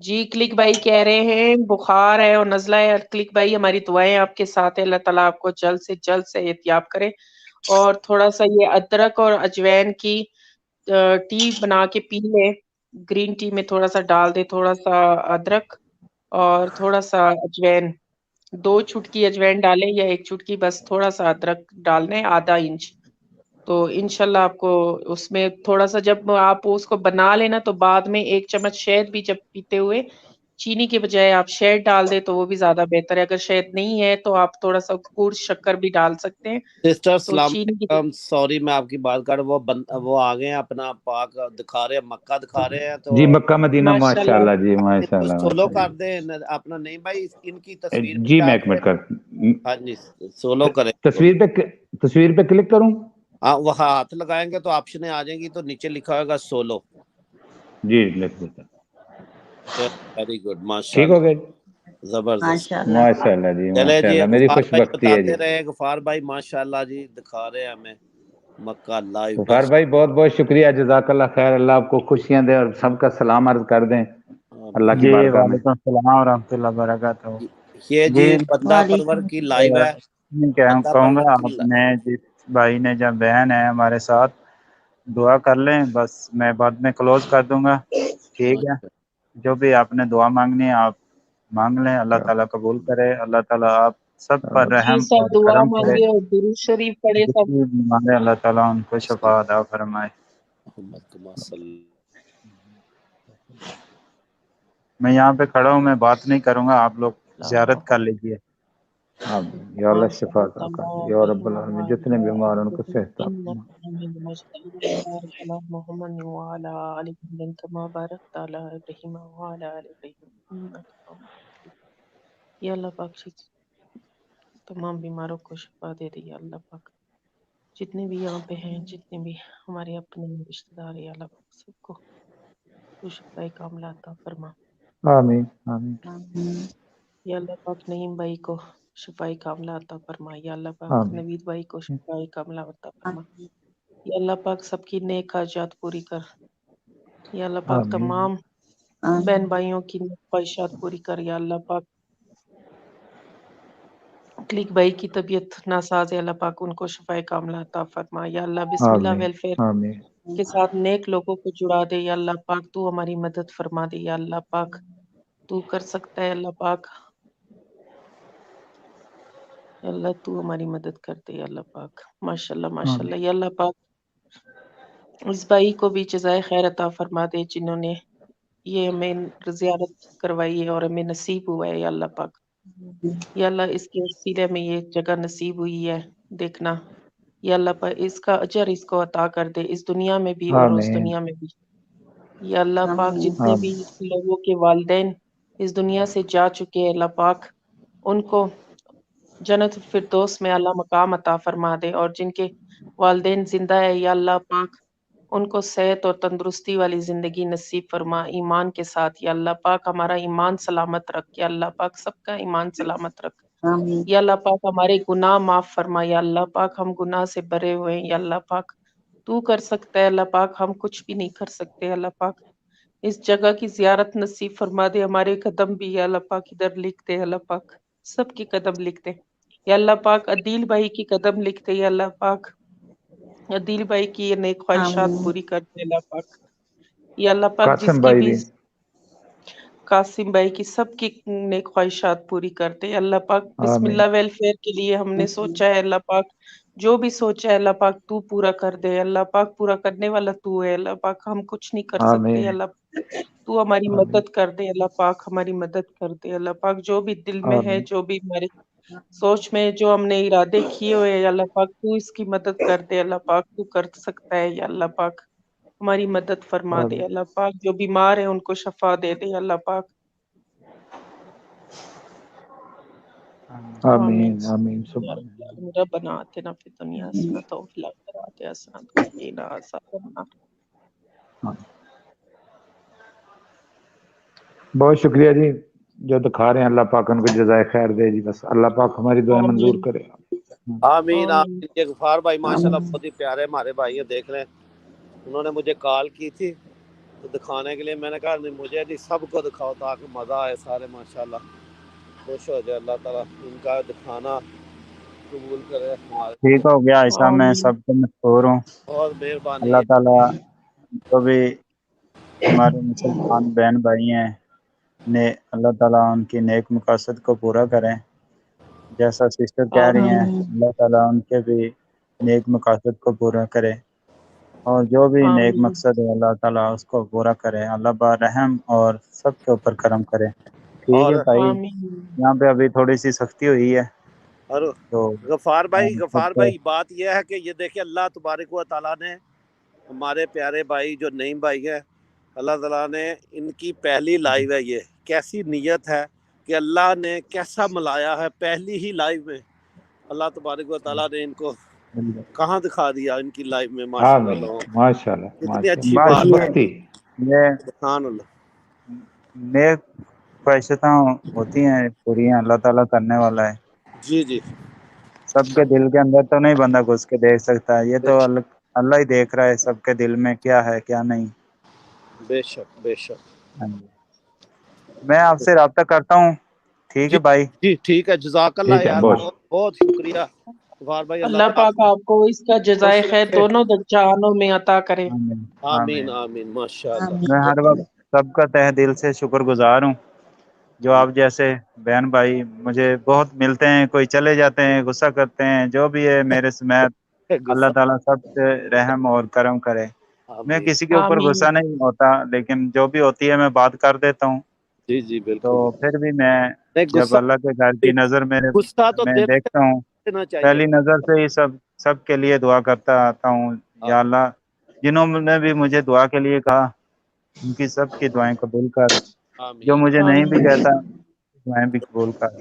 جی کلک بھائی کہہ رہے ہیں بخار ہے اور نزلہ ہے. کلک بھائی ہماری دعائیں آپ کے ساتھ ہے, اللہ تعالیٰ آپ کو جلد سے جلد صحتیاب کرے. اور تھوڑا سا یہ ادرک اور اجوین کی ٹی بنا کے پی لے. گرین ٹی میں تھوڑا سا ڈال دے, تھوڑا سا ادرک اور تھوڑا سا اجوین, 2 چٹکی اجوین ڈالیں یا 1 چٹکی, بس تھوڑا سا ادرک ڈالنے, آدھا انچ. تو انشاءاللہ آپ کو اس میں تھوڑا سا, جب آپ اس کو بنا لینا تو بعد میں 1 چمچ شہد بھی, جب پیتے ہوئے چینی کے بجائے آپ شہد ڈال دیں تو وہ بھی زیادہ بہتر ہے. اگر شہد نہیں ہے تو آپ تھوڑا سا گڑ شکر بھی ڈال سکتے ہیں. سسٹر تو السلام چینی کی علیکم, سوری میں آپ کی بات کر وہ آ گئے ہیں, اپنا پاک دکھا رہے ہیں, مکہ دکھا رہے ہیں. تو جی مکہ مدینہ ماشاءاللہ ماشاءاللہ جی, ان کو ماشاءاللہ سولو ماشاءاللہ. کر دیں اپنا. نہیں بھائی ان کی تصویر پہ جی میں جا 1 کے, منٹ کر, ہاں جی سولو کریں. تصویر پہ کلک کروں. ہاں وہ ہاتھ لگائیں گے تو آپشنیں آ جائیں گی, تو نیچے لکھا ہوگا سولو. جی لکھ دیتا, ویری گڈ, ماشاء ٹھیک ہو اللہ, گیا جی. زبردست. ماشاءاللہ. ماشاءاللہ جی چلے جی ماشاءاللہ, میری غفار خوش بھائی بختی ہے جی. بتاتے رہے, غفار بھائی ماشاءاللہ جی دکھا رہے ہیں ہمیں مکہ لائیو. غفار بھائی بہت بہت شکریہ, جزاک اللہ خیر, اللہ آپ کو خوشیاں دے اور سب کا سلام عرض کر دیں اللہ کی جی بارگاہ میں. وعلیکم السلام ورحمۃ اللہ وبرکاتہ. یہ جی جی بندہ پرور وعلیکم کی لائیو ہے. بندہ کہوں گا پرور کی آپ نے جس بھائی نے جب بہن ہے ہمارے ساتھ دعا کر لیں, بس میں بعد میں کلوز کر دوں گا. ٹھیک ہے, جو بھی آپ نے دعا مانگنی ہے آپ مانگ لیں, اللہ تعالیٰ قبول کرے. اللہ تعالیٰ آپ سب پر جی رحم سب اور دعا کرم کرے, مانگے اور درود شریف پڑھے جس سب. بھی بیمار ہے اللہ تعالیٰ ان کو شفا عطا فرمائے. میں یہاں پہ کھڑا ہوں, میں بات نہیں کروں گا, آپ لوگ زیارت کر لیجئے. آمین یا اللہ, شفا عطا کر دے یا رب العالمین, جتنے بیمار ہیں ان کو صحت عطا فرما. محمد وعلی آل محمد کما بارکت علی ابراہیم وعلی آل ابراہیم انک حمید مجید. یا اللہ پاک تمام بیماروں کو شفا دے دی یا اللہ پاک. جتنے بھی یہاں پہ ہیں, جتنے بھی ہمارے اپنے رشتہ دار, یا اللہ پاک سب کو تو شفا کاملہ عطا فرما. آمین آمین آمین. یا اللہ پاک نعیم بھائی کو شفائی کاملہ عطا فرما. یا اللہ پاک آمین نوید بھائی کو شفائی کاملہ عطا فرما. یا اللہ پاک سب کی نیک حاجات پوری کر. یا اللہ پاک آمین تمام بہن آمین. بھائیوں کی خواہشات پوری کر. یا اللہ پاک کلک بھائی کی طبیعت ناساز ہے, اللہ پاک ان کو شفائی کاملہ عطا فرما. یا اللہ بسم اللہ آمین ویلفیئر آمین کے ساتھ نیک لوگوں کو جڑا دے. یا اللہ پاک تو ہماری مدد فرما دے. یا اللہ پاک تو کر سکتا ہے, اللہ پاک یا اللہ تو ہماری مدد کر دے. یا اللہ پاک ماشاءاللہ ماشاءاللہ. یا اللہ پاک اس بھائی کو بھی جزائے خیر عطا فرما دے جنہوں نے یہ ہمیں زیارت کروائی ہے اور ہمیں نصیب ہوا ہے. یا اللہ پاک یا اللہ اس کے وسیلے میں یہ جگہ نصیب ہوئی ہے دیکھنا. یا اللہ پاک اس کا اجر اس کو عطا کر دے, اس دنیا میں بھی اور اس آمین دنیا میں بھی. یا اللہ پاک آمین. جتنے بھی آمین لوگوں کے والدین اس دنیا سے جا چکے ہیں, اللہ پاک ان کو جنت الفردوس میں اللہ مقام عطا فرما دے. اور جن کے والدین زندہ ہے یا اللہ پاک ان کو صحت اور تندرستی والی زندگی نصیب فرما ایمان کے ساتھ. یا اللہ پاک ہمارا ایمان سلامت رکھ. یا اللہ پاک سب کا ایمان سلامت رکھ. آمین. یا اللہ پاک ہمارے گناہ معاف فرما. یا اللہ پاک ہم گناہ سے بھرے ہوئے ہیں. یا اللہ پاک تو کر سکتا ہے, اللہ پاک ہم کچھ بھی نہیں کر سکتے. اللہ پاک اس جگہ کی زیارت نصیب فرما دے. ہمارے قدم بھی یا اللہ پاک ادھر لکھ دے. اللہ پاک سب کی قدم لکھ دے. یا اللہ پاک عدیل بھائی کی قدم لکھ دے. یا اللہ پاک عدیل بھائی کی یہ نیک خواہشات آمین. پوری کر دے. اللہ پاک یا اللہ پاک جس قاسم کی بھائی بھی بھی. قاسم بھائی کی سب کی نیک خواہشات پوری کرتے. اللہ پاک بسم آمین اللہ ویلفیئر کے لیے ہم نے سوچا ہے, اللہ پاک جو بھی سوچا ہے اللہ پاک تو پورا کر دے. اللہ پاک پورا کرنے والا تو ہے. اللہ پاک ہم کچھ نہیں کر سکتے. آمین اللہ تو ہماری آمین مدد کر دے. اللہ پاک ہماری مدد کر دے. اللہ پاک جو بھی دل میں ہے, آمین جو بھی ہمارے سوچ میں جو ہم نے ارادے کیے ہوئے ہیں, اللہ پاک تو اس کی مدد کر دے. اللہ پاک تو کر سکتا ہے. یا اللہ پاک ہماری مدد فرما دے. آمین اللہ پاک جو بیمار ہیں ان کو شفا دے دے. اللہ پاک آمین. آمین آمین یا سبحان رب العالمین. ربنا آتنا فی الدنیا حسنۃ وفی الآخرۃ حسنۃ وقنا عذاب النار. اللہ. بہت شکریہ جی, جو دکھا رہے ہیں اللہ پاک ان کو جزائے خیر دے جی. بس اللہ پاک ہماری دعائیں منظور آمین کرے. آمین آمین. آمین. یہ غفار بھائی ماشاءاللہ آمین. بہت ہی پیارے ہمارے بھائی ہیں, دیکھ لیں انہوں نے مجھے کال کی تھی تو دکھانے کے لیے میں نے کہا نہیں مجھے نہیں سب کو دکھاؤ تاکہ مزہ آئے سارے ماشاءاللہ خوش ہو جائے اللہ تعالیٰ ان کا دکھانا قبول کرے ہمارے ٹھیک ہو گیا ایسا میں آمین سب کو مشکور ہوں بہت مہربانی اللہ ہے تعالیٰ جو بھی ہمارے مسلمان بہن بھائی ہیں نے اللہ تعالیٰ ان کی نیک مقاصد کو پورا کریں جیسا سسٹر کہہ رہی ہیں آمین اللہ تعالیٰ ان کے بھی نیک مقاصد کو پورا کرے اور جو بھی نیک آمین مقصد ہے اللہ تعالیٰ اس کو پورا کرے اللہ برحم اور سب کے اوپر کرم کرے ٹھیک اور ہے بھائی آمین یہاں پہ ابھی تھوڑی سی سختی ہوئی ہے اور تو غفار سب کو بات یہ ہے کہ یہ دیکھیں اللہ تبارک و تعالیٰ نے ہمارے پیارے بھائی جو نعیم بھائی ہے اللہ تعالیٰ نے ان کی پہلی لائیو ہے یہ کیسی نیت ہے کہ اللہ نے کیسا ملایا ہے پہلی ہی لائیو میں اللہ تبارک و تعالیٰ نے ان کو کہاں دکھا دیا ان کی لائف میں ماشاءاللہ آمین لوگوں کو ماشاءاللہ کتنی ماشاءاللہ اچھی بس بات خوش ہے بختی یہ سبحان اللہ نیک خواہشتیں ہوتی ہیں پوری ہیں اللہ تعالیٰ کرنے والا ہے جی جی سب کے دل کے اندر تو نہیں بندہ گھس کے دیکھ سکتا یہ بے تو شک اللہ ہی دیکھ رہا ہے سب کے دل میں کیا ہے کیا نہیں بے شک بے شک ہاں جی۔ میں آپ سے رابطہ کرتا ہوں ٹھیک جی ہے بھائی جی ٹھیک ہے جزاک اللہ ٹھیک ہے یار بہت بہت بہت شکریہ غفار بھائی اللہ اللہ تعالیٰ پاک آپ کو اس کا آپ کو جزائے خوش خیر رکھے دونوں جہانوں میں عطا کرے آمین آمین آمین آمین ماشاء اللہ میں ہر وقت سب کا تہ دل سے شکر گزار ہوں جو آپ جیسے بہن بھائی مجھے بہت ملتے ہیں کوئی چلے جاتے ہیں غصہ کرتے ہیں جو بھی ہے میرے سمیت اللہ تعالیٰ سب سے رحم اور کرم کرے میں آمین کسی کے اوپر آمین غصہ نہیں ہوتا لیکن جو بھی ہوتی ہے میں بات کر دیتا ہوں جی جی تو بالکل پھر بھی میں نہیں جب غصہ اللہ کے گھر کی نظر غصہ تو میں دل سے دیکھتا ہوں دینا چاہیے پہلی نظر سے ہی سب کے لیے دعا کرتا آتا ہوں یا اللہ جنہوں نے بھی مجھے دعا کے لیے کہا ان کی سب کی دعائیں قبول کر جو آمین مجھے نہیں بھی آمین کہتا دعائیں بھی قبول کر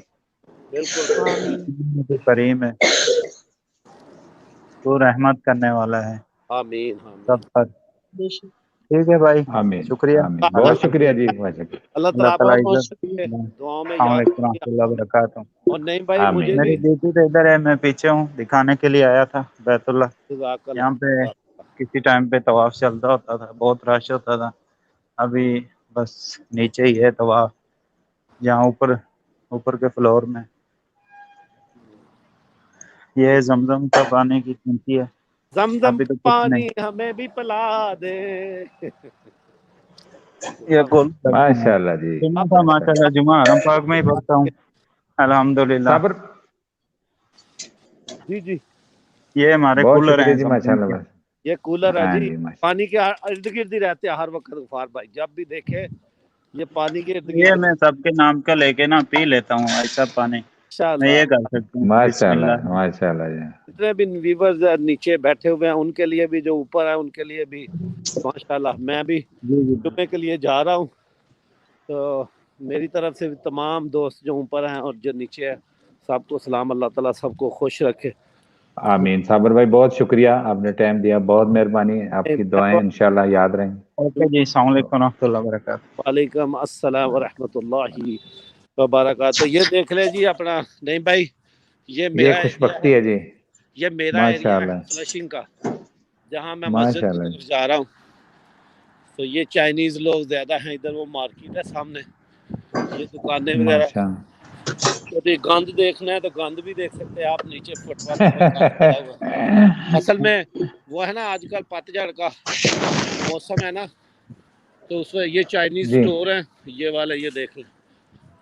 بالکل آمین تو کریم ہے تو رحمت کرنے والا ہے آمین آمین سب پر بے شک ٹھیک ہے بھائی آمین شکریہ آمین اللہ بہت شکریہ جی بہت شکریہ اللہ اللہ تعالیٰ آپ تعالیٰ بہت کو بہت عزت شکریہ دعاؤں میں السلام یاد علیکم رکھیے ورحمۃ اللہ وبرکاتہ اور نہیں بھائی مجھے آمین بھی میری بیٹی تو ادھر ہے میں پیچھے ہوں دکھانے کے لیے آیا تھا بیت اللہ جزاک یہاں پہ اللہ کسی ٹائم پہ طواف چلتا ہوتا تھا بہت رش ہوتا تھا ابھی بس نیچے ہی ہے طواف جہاں اوپر کے فلور میں یہ زمزم کا پانی کی قیمتی ہے زمزم ابھی تو کچھ نہیں پانی ہمیں بھی پلا دے یہ گول کرتے ہیں ماشاءاللہ جی جمعہ تھا ماشاءاللہ ماشاء اللہ جمعہ حرم پاک میں ہی پڑھتا ہوں الحمدللہ صبر جی جی یہ ہمارے بہت کولر شکریہ ہیں جی زمزم ماشاءاللہ کے بس یہ کولر ہے ہاں جی جی ماشاء پانی کے ارد گرد ہی رہتے ہیں ہر وقت غفار بھائی جب بھی دیکھے یہ پانی کے ارد یہ گرد میں سب کے نام کا لے کے نا پی لیتا ہوں ایسا پانی ماشاء میں اللہ یہ کر سکتا ہوں بسم ماشاءاللہ اللہ ماشاءاللہ جی جتنے بھی ویورز نیچے بیٹھے ہوئے ہیں ان کے لیے بھی جو اوپر ہیں ان کے لیے بھی ماشاءاللہ میں بھی جی جی جمعے کے لیے جا رہا ہوں تو میری طرف سے بھی تمام دوست جو اوپر ہیں اور جو نیچے ہیں سب کو سلام اللہ تعالیٰ سب کو خوش رکھے آمین صابر بھائی بہت شکریہ آپ نے ٹائم دیا بہت مہربانی آپ کی دعائیں انشاءاللہ یاد رہیں اوکے جی السلام علیکم ورحمۃ اللہ وبرکاتہ وعلیکم السلام ورحمۃ اللہ وبرکاتہ یہ دیکھ لیں جی اپنا نہیں بھائی یہ یہ میرا خوش ایریا ہے بختی ہے جی یہ میرا ایریا ہے ماشاءاللہ فلشنگ کا جہاں میں مسجد کی ماشاءاللہ طرف جا رہا ہوں تو یہ چائنیز لوگ زیادہ ہیں ادھر وہ مارکیٹ ہے سامنے یہ دکانیں وغیرہ ماشاء کبھی گند دیکھنا ہے تو گند بھی دیکھ سکتے ہیں آپ نیچے فٹ پاتھ پہ گند پڑا ہوا ہے اصل میں وہ ہے نا آج کل پتجھڑ کا موسم ہے نا تو اس میں یہ چائنیز جی سٹور ہیں یہ والے یہ دیکھ لیں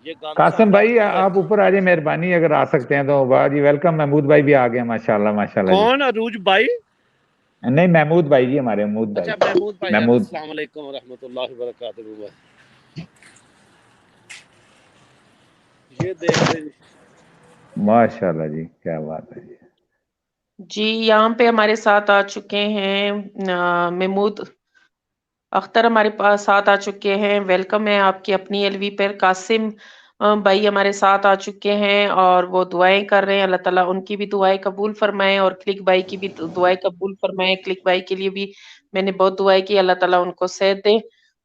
یہ گند قاسم سب بھائی ڈالتے ہوئے آپ اوپر آ جائیں مہربانی اگر آ سکتے ہیں تو واہ جی ویلکم محمود بھائی بھی آ گئے ماشاءاللہ ماشاءاللہ جی کون عروج بھائی نہیں محمود بھائی جی ہمارے محمود بھائی اچھا محمود بھائی جان محمود السلام علیکم ورحمۃ اللہ وبرکاتہ یہ دیکھ لیں ماشاءاللہ جی کیا بات ہے جی جی یہاں پہ ہمارے ساتھ آ چکے ہیں محمود اختر ہمارے پاس ساتھ آ چکے ہیں ویلکم ہے آپ کی اپنی ایل وی پر قاسم بھائی ہمارے ساتھ آ چکے ہیں اور وہ دعائیں کر رہے ہیں اللہ تعالیٰ ان کی بھی دعائیں قبول فرمائے اور کلک بھائی کی بھی دعائیں قبول فرمائے کلک بھائی کے لیے بھی میں نے بہت دعائیں کی اللہ تعالیٰ ان کو صحت دے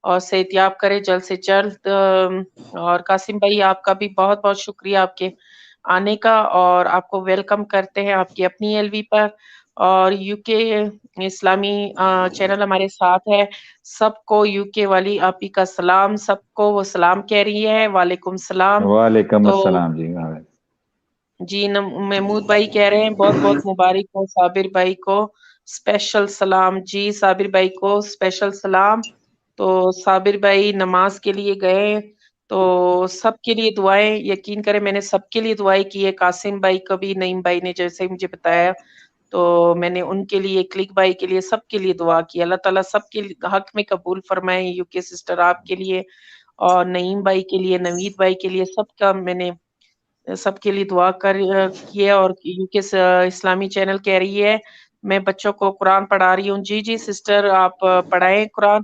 اور صحت یاب کرے جلد سے جلد اور قاسم بھائی آپ کا بھی بہت بہت شکریہ آپ کے آنے کا اور آپ کو ویلکم کرتے ہیں آپ کی اپنی ایل وی پر اور UK اسلامی چینل ہمارے ساتھ ہے. سب کو UK والی آپی کا سلام, سب کو وہ سلام کہہ رہی ہے. وعلیکم السلام. وعلیکم تو السلام جی. جی محمود بھائی کہہ رہے ہیں بہت بہت مبارک ہو صابر بھائی کو, اسپیشل سلام. جی صابر بھائی کو اسپیشل سلام. تو صابر بھائی نماز کے لیے گئے, تو سب کے لیے دعائیں, یقین کریں میں نے سب کے لیے دعائیں کی ہے. قاسم بھائی کو بھی, نعیم بھائی نے جیسے مجھے بتایا, تو میں نے ان کے لیے, کلک بھائی کے لیے, سب کے لیے دعا کی. اللہ تعالیٰ سب کے حق میں قبول فرمائے. UK سسٹر آپ کے لیے, اور نعیم بھائی کے لیے, نوید بھائی کے لیے, سب کا میں نے سب کے لیے دعا کی ہے. اور UK اسلامی چینل کہہ رہی ہے میں بچوں کو قرآن پڑھا رہی ہوں. جی جی سسٹر آپ پڑھائیں قرآن,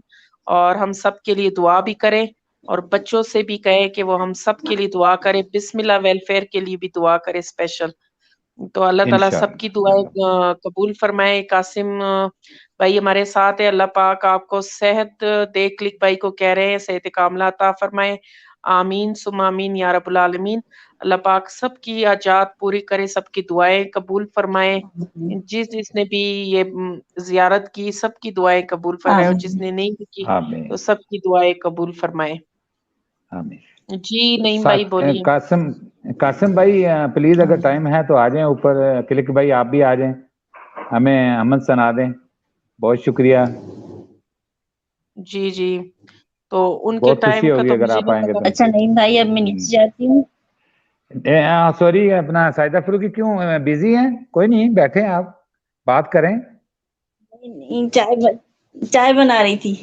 اور ہم سب کے لیے دعا بھی کریں, اور بچوں سے بھی کہیں کہ وہ ہم سب کے لیے دعا کریں. بسم اللہ ویلفیئر کے لیے بھی دعا کرے اسپیشل. تو اللہ تعالیٰ سب کی دعائیں قبول فرمائے. قاسم بھائی ہمارے ساتھ ہے, اللہ پاک آپ کو صحت دے. کلک بھائی کو کہہ رہے ہیں صحت کاملہ عطا فرمائے. آمین ثم آمین یا رب العالمین. اللہ پاک سب کی حاجات پوری کرے, سب کی دعائیں قبول فرمائے. جس نے بھی یہ زیارت کی سب کی دعائیں قبول فرمائے, اور جس نے نہیں بھی کی تو سب کی دعائیں قبول فرمائے. جی نعیم بھائی بولیے. قاسم بھائی پلیز اگر ٹائم ہے تو آ جائیں اوپر. کلک بھائی آپ بھی آ جائیں, ہمیں احمد سنا دیں. بہت شکریہ. جی جی تو ان کے بہت خوشی ٹائم کا ہوگی تو اگر مجھے آپ نہیں آئیں گے پتا. تو. اچھا نعیم بھائی اب میں نیچے جاتی ہوں. سوری اپنا سائدہ فروغی کیوں بزی ہیں؟ کوئی نہیں, بیٹھے ہیں آپ بات کریں. چائے بنا رہی تھی.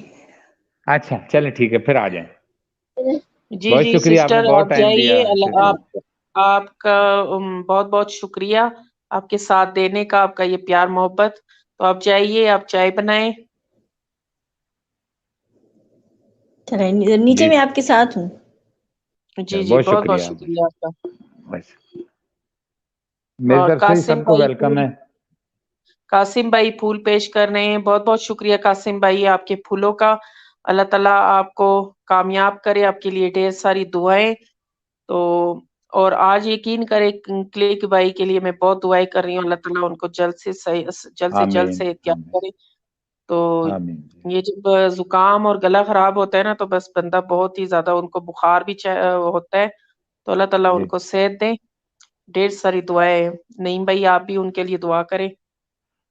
اچھا چلیں ٹھیک ہے, پھر آ جائیں. جی بہت جی شکریہ, آپ نے سسٹر بہت آپ ٹائم جائیے. دیا. شکریہ. آپ کا بہت بہت شکریہ آپ کے ساتھ دینے کا, آپ کا یہ پیار محبت. تو آپ جائیے, آپ چائے بنائیں. نیچے میں آپ کے ساتھ ہوں. جی جی بہت بہت شکریہ آپ کا. میری اور طرف سے قاسم سب کو بھائی ویلکم ہے. قاسم بھائی پھول پیش کر رہے ہیں. بہت بہت شکریہ قاسم بھائی آپ کے پھولوں کا. اللہ تعالیٰ آپ کو کامیاب کرے, آپ کے لیے ڈھیر ساری دعائیں. تو اور آج یقین کرے کلک بھائی کے لیے میں بہت دعائیں کر رہی ہوں. اللہ تعالیٰ ان کو جلد سے جلد سے احتیاط کرے. تو یہ جب زکام اور گلا خراب ہوتا ہے نا, تو بس بندہ بہت ہی زیادہ, ان کو بخار بھی ہوتا ہے. تو اللہ تعالیٰ ان کو صحت دے. ڈھیر ساری دعائیں. نعیم بھائی آپ بھی ان کے لیے دعا کریں.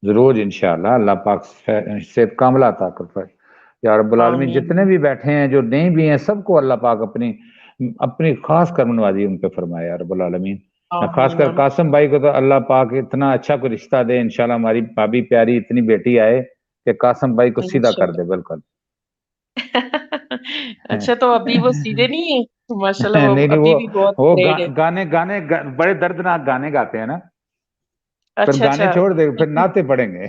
ضرور انشاءاللہ. اللہ پاک صحت کاملہ عطا فرمائے یا رب العالمین. آمین. جتنے بھی بیٹھے ہیں جو نہیں بھی ہیں, سب کو اللہ پاک اپنی خاص کرم نوازی ان پہ فرمائے یا رب العالمین. خاص آمین. کر قاسم بھائی کو تو اللہ پاک اتنا اچھا کوئی رشتہ دے انشاءاللہ. ہماری بھابھی پیاری اتنی بیٹی آئے کہ قاسم بھائی کو سیدھا کر دے بالکل. اچھا تو ابھی وہ سیدھے نہیں ہیں ماشاءاللہ, وہ نہیں ابھی بھی بہت وہ گریٹ ہے. گانے بڑے دردناک گانے گاتے ہیں نا, پھر اچھا گانے اچھا. چھوڑ دے, پھر ناطے پڑیں گے.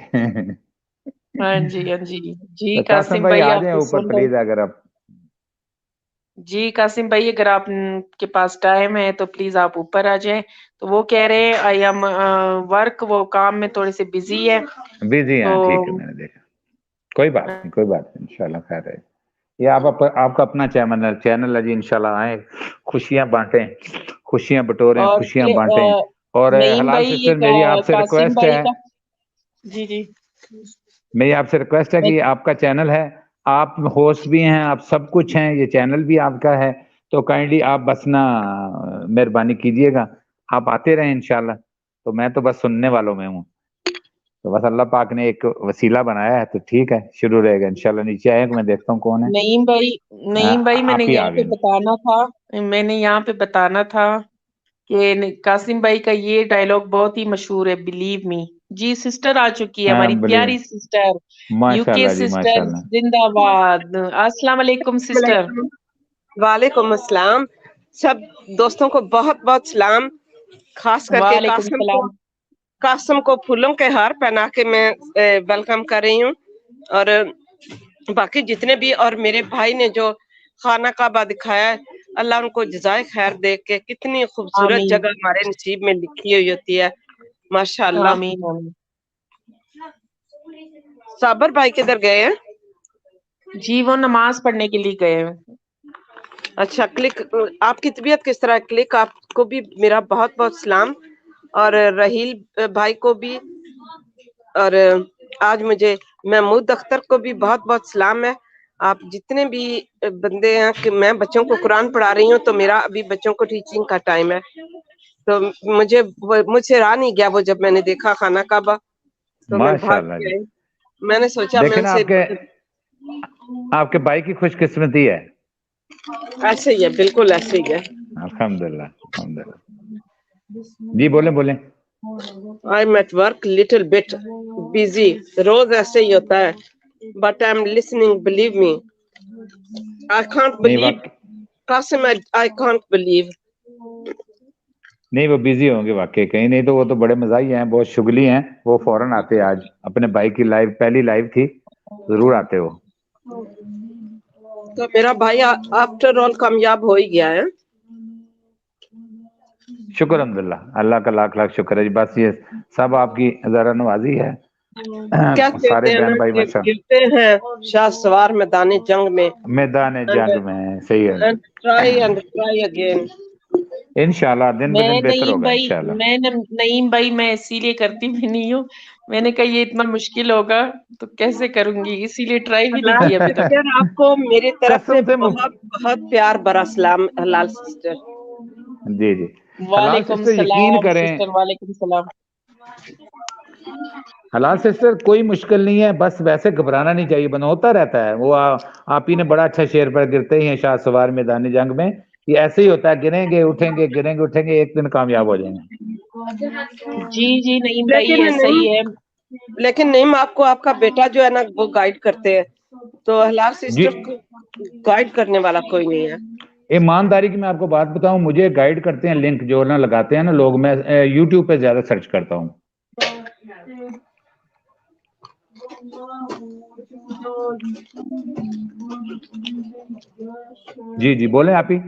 ہاں جی ہاں جی. جی تو قاسم قاسم بھائی آ آپ جائیں کو اوپر سن رہے. پلیز اگر آپ. جی قاسم بھائی اگر آپ کے پاس ٹائم ہے تو پلیز آپ اوپر آ جائیں. تو وہ کہہ رہے ہیں آئی ایم ورک, وہ کام میں تھوڑے سے بزی ہے. بزی تو ہیں, ٹھیک ہے, میں نے دیکھا. کوئی بات نہیں, کوئی بات نہیں, انشاءاللہ خیر ہے. یہ آپ کا اپنا چینل ہے جی. انشاءاللہ آئیں, خوشیاں بانٹیں, خوشیاں بٹوریں, اور خوشیاں بانٹیں. اور نعیم حلال بھائی سسٹر یہ میری آپ سے قاسم ریکویسٹ بھائی ہے, کا. جی جی میری آپ سے ریکویسٹ ہے کہ یہ آپ کا چینل ہے, آپ ہوسٹ بھی ہیں, آپ سب کچھ ہیں, یہ چینل بھی آپ کا ہے. تو کائنڈلی آپ بس نا مہربانی کیجئے گا, آپ آتے رہیں انشاءاللہ. تو میں تو بس سننے والوں میں ہوں. تو بس اللہ پاک نے ایک وسیلہ بنایا ہے, تو ٹھیک ہے, شروع رہے گا انشاءاللہ. نیچے آئے کہ میں دیکھتا ہوں کون ہے. نعیم بھائی میں نے آپ ہی آ یہاں پہ گئے. بتانا تھا کہ قاسم بھائی کا یہ ڈائلوگ بہت ہی مشہور ہے, بلیو می. جی سسٹر آ چکی ہے, ہماری بولے پیاری سسٹر, ماشاء UK اللہ جی, ماشاء سسٹر اللہ. زندہ باد. السلام علیکم سسٹر. وعلیکم السلام. سب دوستوں کو بہت بہت سلام. خاص کر کے وعلیکم السلام. قاسم کو پھولوں کے ہار پہنا کے میں ویلکم کر رہی ہوں. اور باقی جتنے بھی, اور میرے بھائی نے جو خانہ کعبہ دکھایا ہے, اللہ ان کو جزائے خیر دے کے. کتنی خوبصورت آمین جگہ ہمارے نصیب میں لکھی ہوئی ہوتی ہے, ماشاء اللہ. آمین آمین. صابر بھائی کدھر گئے ہیں؟ جی وہ نماز پڑھنے کے لیے گئے ہیں. اچھا کلک, آپ کی طبیعت کس طرح ہے؟ کلک آپ کو بھی میرا بہت بہت سلام, اور رحیل بھائی کو بھی اور آج مجھے محمود اختر کو بھی بہت بہت سلام ہے. آپ جتنے بھی بندے ہیں کہ میں بچوں کو قرآن پڑھا رہی ہوں تو میرا ابھی بچوں کو ٹیچنگ کا ٹائم ہے, تو مجھ سے رہا نہیں گیا وہ جب میں نے دیکھا خانہ کعبہ تو میں ماشاء بھاگ اللہ کے جی. آئی. میں نے سوچا میں دیکھیں ان نا سے آپ کے بھائی کی خوش قسمتی ہے. ایسے ہی ہے, بالکل ایسے ہی ہے. الحمدللہ الحمدللہ. جی بولیں بولیں. I am at work little bit busy, روز ایسے ہی ہوتا ہے, but I am listening, believe me. I can't نہیں believe, Qasim I can't believe. نہیں وہ بزی ہوں گے واقعی, کہیں نہیں تو وہ تو بڑے مزاحی ہیں, بہت شگلی ہیں, وہ فوراً آتے. آج اپنے بھائی کی لائیو, پہلی لائیو تھی, ضرور آتے وہ. تو میرا بھائی آفٹر آل کامیاب ہو ہی گیا ہے. شکر الحمدللہ, اللہ کا لاکھ لاکھ شکر ہے جی. بس یہ سب آپ کی ذرا نوازی ہے. کیا سارے کہتے ہیں بہن نا بھائی کہ ماشاء گرتے ہیں شاہ سوار میدان جنگ میں, میدان جنگ میں. صحیح ہے, and try and try again. انشاءاللہ دن بہ دن بہتر ہوگا انشاءاللہ. نعیم بھائی میں اسی لیے کرتی بھی نہیں ہوں, میں نے کہا یہ اتنا مشکل ہوگا تو کیسے کروں گی, اسی لیے ٹرائی بھی نہیں کیا ابھی تک. سسٹر آپ کو میری طرف سے قسم سے بہت بہت پیار برا سلام حلال سسٹر. جی جی. حلال وعلیکم سسٹر یقین السلام کریں, سسٹر, وعلیکم السلام. حلال سسٹر کوئی مشکل نہیں ہے, بس ویسے گھبرانا نہیں چاہیے, بنا ہوتا رہتا ہے. وہ آپ ہی نے بڑا اچھا شعر پر گرتے ہی ہیں شاہ سوار میدان جنگ میں, یہ ایسے ہی ہوتا ہے, گریں گے اٹھیں گے, گریں گے اٹھیں گے, ایک دن کامیاب ہو جائیں گے. جی نعیم بھائی ایسا ہی ہے. لیکن نعیم آپ کو آپ کا بیٹا جو ہے نا وہ گائیڈ کرتے ہیں, تو حلال جی سسٹر کو گائیڈ کرنے والا کوئی نہیں ہے. ایمانداری کی میں آپ کو بات بتاؤں, مجھے گائیڈ کرتے ہیں, لنک جو نا لگاتے ہیں نا لوگ, میں یوٹیوب پہ زیادہ سرچ کرتا ہوں. جی جی بولیں آپ ہی.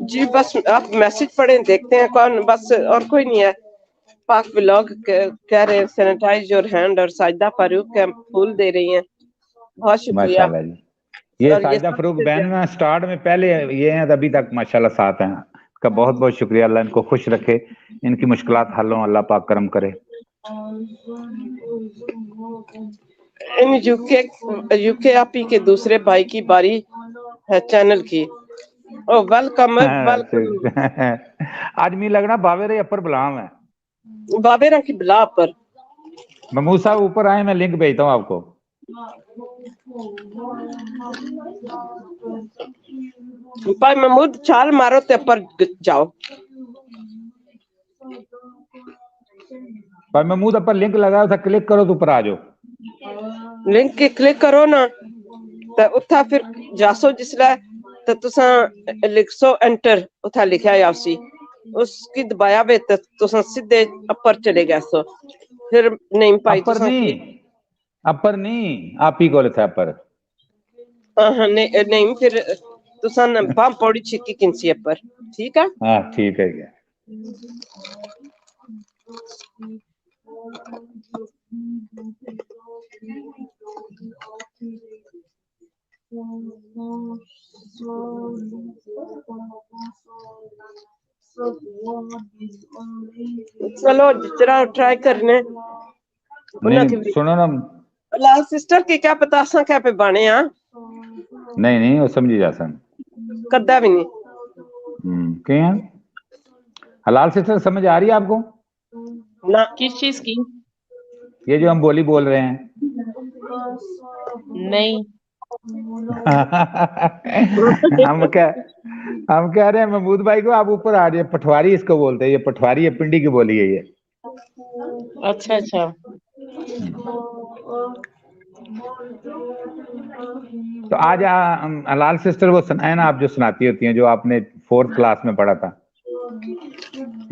جی بس آپ میسج پڑھیں, دیکھتے ہیں کون, بس اور کوئی نہیں ہے. پاک ولاگ کہہ رہے ہیں سینیٹائز یور ہینڈ, اور ساجدہ فاروق کے پھول دے رہی ہیں, بہت شکریہ. ماشاء اللہ جی. یہ اور ساجدہ سب فروغ سے بہن نا سٹارٹ میں پہلے یہ ہیں, ابھی تک ماشاءاللہ ساتھ ہیں. کا بہت بہت شکریہ, اللہ ان کو خوش رکھے, ان کی مشکلات حل ہوں, اللہ پاک کرم کرے. یو کے آپ ہی کے دوسرے بھائی کی باری ہے چینل کی. Welcome welcome. آج می لگنا باوے رہے اپر بلام ہے, بابیرا کی بلا پر. محمود صاحب اوپر آئے, میں لنک بھیجتا ہوں آپ کو. بھائی محمود چھال مارو تے پر جاؤ. پر محمود اپر لنک لگا تھا, کلک کرو تو اوپر آ جاؤ. لنک کی کلک کرو نا, تو اتھا پھر جاسو جسلا تو تساں لکھسو انٹر, اتھا لکھا ہے آسی, اس کی دبایا بے تساں سیدھے اپر چلے گیا سو. پھر نہیں پائی اپر تساں کی نہیں, اپر نہیں, آپ ہی کو تھا اپر. ہاں نہیں پھر تساں باں پوڑی چھکی کنسی اپر, ٹھیک ہے. ہاں ٹھیک ہے کیا. چلو جتنا ٹرائی کرنے. نہیں سنو نا, لال سسٹر کی کیا پتا اساں کیا پہ بانے ہاں. نہیں نہیں وہ سمجھی جا سن. کدا بھی نہیں. کیا حلال سسٹر سمجھ آ رہی ہے آپ کو؟ نہ کس چیز کی؟ یہ جو ہم بولی بول رہے ہیں. نہیں. ہم کہہ رہے ہیں محمود بھائی کو, آپ اوپر آ رہی ہے, پٹواری اس کو بولتے ہیں, یہ پٹواری ہے, پنڈی کی بولی ہے یہ. اچھا اچھا. تو آج حلال سسٹر وہ سنائے نا آپ جو سناتی ہوتی ہیں, جو آپ نے 4th کلاس میں پڑھا تھا,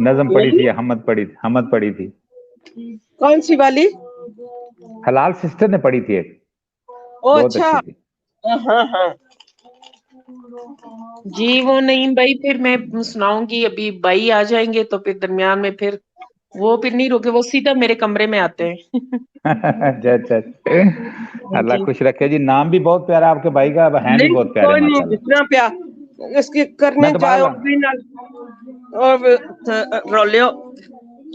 نظم پڑھی تھی یا حمد پڑھی تھی. کون سی والی؟ حلال سسٹر نے پڑھی تھی ایک, او بہت اچھا, اچھی تھی. ہاں ہاں. جی وہ نہیں بھائی, پھر میں سناؤں گی, ابھی بھائی آ جائیں گے تو پھر درمیان میں پھر وہ پھر نہیں روکے, وہ سیدھا میرے کمرے میں آتے ہیں. اچھا اللہ جی خوش رکھے جی. نام بھی بہت پیارا آپ کے بھائی کا, ہیں بھی نہیں بہت پیارے کوئی نہیں, ماشاءاللہ. جتنا پیار اس کی میں کرنے دوبارہ جائے لا اور بھی نہ اور رولو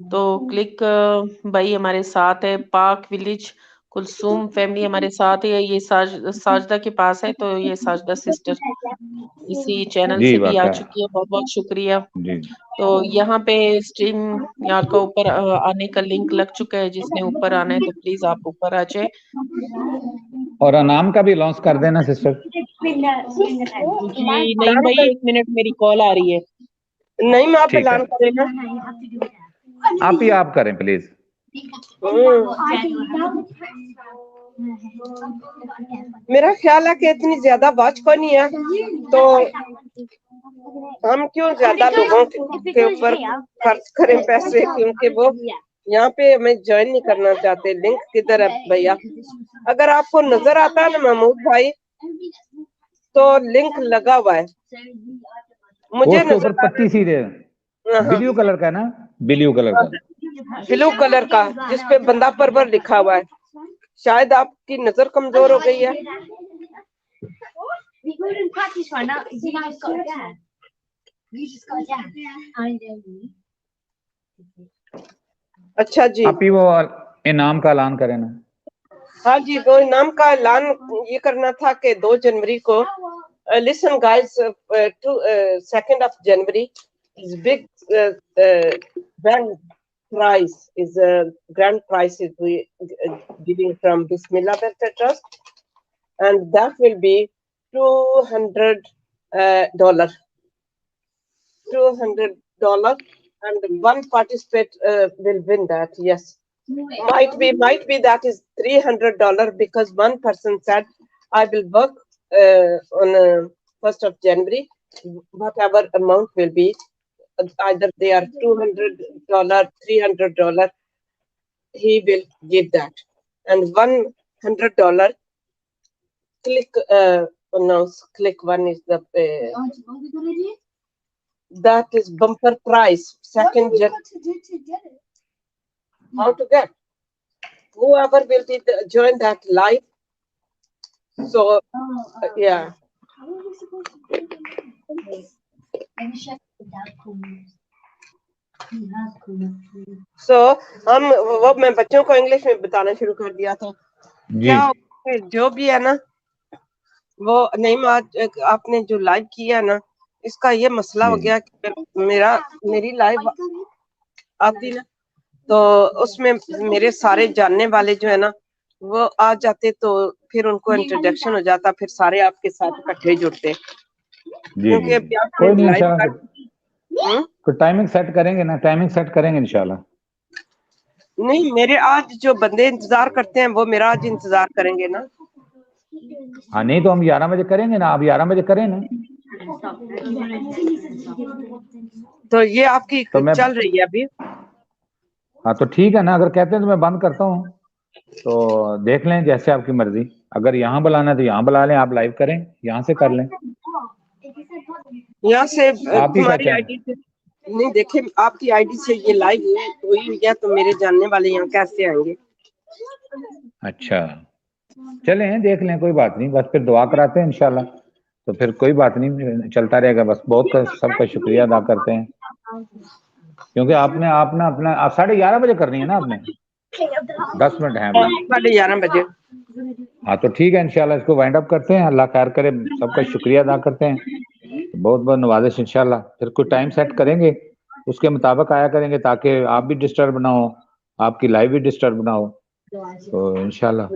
تو کلک بھائی ہمارے ساتھ ہے, پاک ولیج کلثوم فیملی ہمارے ساتھ ہے, یہ ساجدہ کے پاس ہے, تو یہ ساجدہ سسٹر اسی چینل جی سے بھی آ واقعہ چکی ہے, بہت بہت شکریہ. جی تو یہاں پہ اسٹریم یہاں کا اوپر آنے کا لنک لگ چکا ہے, جس نے اوپر آنا ہے تو پلیز آپ اوپر آ جائے. اور انعام کا بھی لانچ کر دینا سسٹر. جی نہیں بھائی, 1 منٹ میری کال آ رہی ہے. نہیں میں آپ ٹھیک ہے, اعلان کریں نا. آپ کریں پلیز. میرا خیال ہے کہ اتنی زیادہ واچ کو نہیں ہے, تو ہم کیوں زیادہ لوگوں کے اوپر خرچ کریں پیسے, کیونکہ وہ یہاں پہ ہمیں جوائن نہیں کرنا چاہتے. لنک کدھر ہے بھیا؟ اگر آپ کو نظر آتا ہے نا محمود بھائی, تو لنک لگا ہوا ہے, وہ مجھے اس کے اوپر نظر آ پٹی سی دے, رہا بلیو کلر کا ہے نا, بلیو کلر کا. بلو کلر کا جس پہ بندہ پرور لکھا ہوا ہے. شاید آپ کی نظر کمزور ہو گئی ہے. اچھا جی, آپ ہی وہ انعام کا اعلان کریں نا. ہاں جی, وہ انعام کا اعلان یہ کرنا تھا کہ 2 جنوری کو, listen guys, 2nd of January is big grand prize, is a grand prize is we giving from Bismillah Welfare Trust, and that will be $200, $200, and one participant will win that. Yes, might be that is $300, because one person said I will work on 1st of January, whatever amount will be, either they are $200, $300, he will give that. And $100 click one is the that is bumper prize. Second, how to get? Whoever will be join that live. So yeah. So وہ میں بچوں کو English میں بتانا شروع کر دیا تھا. کیا جو بھی ہے نا, وہ نہیں, آج آپ نے جو لائیو کیا نا, اس کا یہ مسئلہ ہو گیا کہ میری لائیو آتی نا, تو اس میں میرے سارے جاننے والے جو ہے نا وہ آ جاتے, تو پھر ان کو انٹروڈکشن ہو جاتا, پھر سارے آپ کے ساتھ اکٹھے جڑتے. کیونکہ ابھی آپ نے لائیو ٹائمنگ سیٹ کریں گے نا, ٹائمنگ سیٹ کریں گے انشاءاللہ. نہیں, میرے آج جو بندے انتظار کرتے ہیں وہ میرا آج انتظار کریں گے نا. ہاں نہیں تو ہم 11 بجے کریں گے نا, آپ 11 بجے کریں نا. تو یہ آپ کی چل رہی ہے ابھی. ہاں تو ٹھیک ہے نا, اگر کہتے ہیں تو میں بند کرتا ہوں, تو دیکھ لیں جیسے آپ کی مرضی. اگر یہاں بلانا ہے تو یہاں بلا لیں, آپ لائیو کریں, یہاں سے کر لیں. یہاں سے آپ ہی کا تمہاری آئی ڈی سے نہیں, دیکھیں آپ کی آئی ڈی سے یہ لائیو ہوئی ہوئی ہے, تو میرے جاننے والے یہاں کیسے آئیں گے؟ اچھا چلیں دیکھ لیں, کوئی بات نہیں, بس پھر دعا کراتے ہیں انشاءاللہ, تو پھر کوئی بات نہیں, چلتا رہے گا. بس بہت سب کا شکریہ ادا کرتے ہیں, کیونکہ آپ نے اپنا 11:30 بجے کرنی ہے نا, آپ نے 10 منٹ ہیں ابھی. 11:30 بجے. ہاں تو ٹھیک ہے, انشاءاللہ اس کو وائنڈ اپ کرتے ہیں. اللہ خیر کرے, سب کا شکریہ ادا کرتے ہیں, بہت بہت نوازش انشاءاللہ. پھر کوئی ٹائم سیٹ کریں گے, اس کے مطابق آیا کریں گے, تاکہ آپ بھی ڈسٹرب نہ ہو, آپ کی لائف بھی ڈسٹرب نہ ہو, تو انشاءاللہ.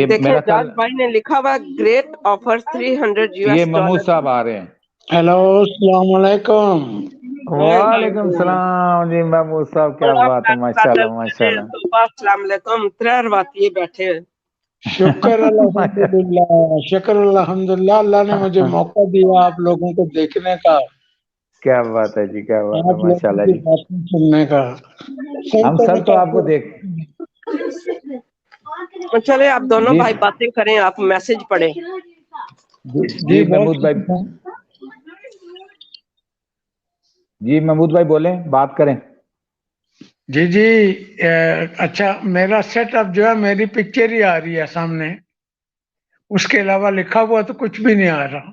دیکھیں جاج بھائی نے لکھا ہوا گریٹ آفر $300. یہ محمود صاحب آ رہے ہیں. ہیلو, السلام علیکم. وعلیکم السلام جی محمود صاحب, کیا بات ہے, ماشاءاللہ ماشاءاللہ. السلام علیکم. 3 باتیں بیٹھے ہیں. شکر الحمدللہ, شکر الحمدللہ, اللہ نے مجھے موقع دیا آپ لوگوں کو دیکھنے کا. کیا بات ہے جی, کیا بات ہے, آپ لوگوں ماشاءاللہ کی جی. باتیں سننے کا. ہم سر تو آپ کو دیکھ. چلے آپ دونوں بھائی باتیں کریں, آپ میسج پڑھیں. جی محمود بھائی, جی محمود بھائی بولیں, بات کریں. جی اچھا, میرا سیٹ اپ جو ہے, میری پکچر ہی آ رہی ہے سامنے, اس کے علاوہ لکھا ہوا تو کچھ بھی نہیں آ رہا.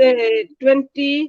20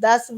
10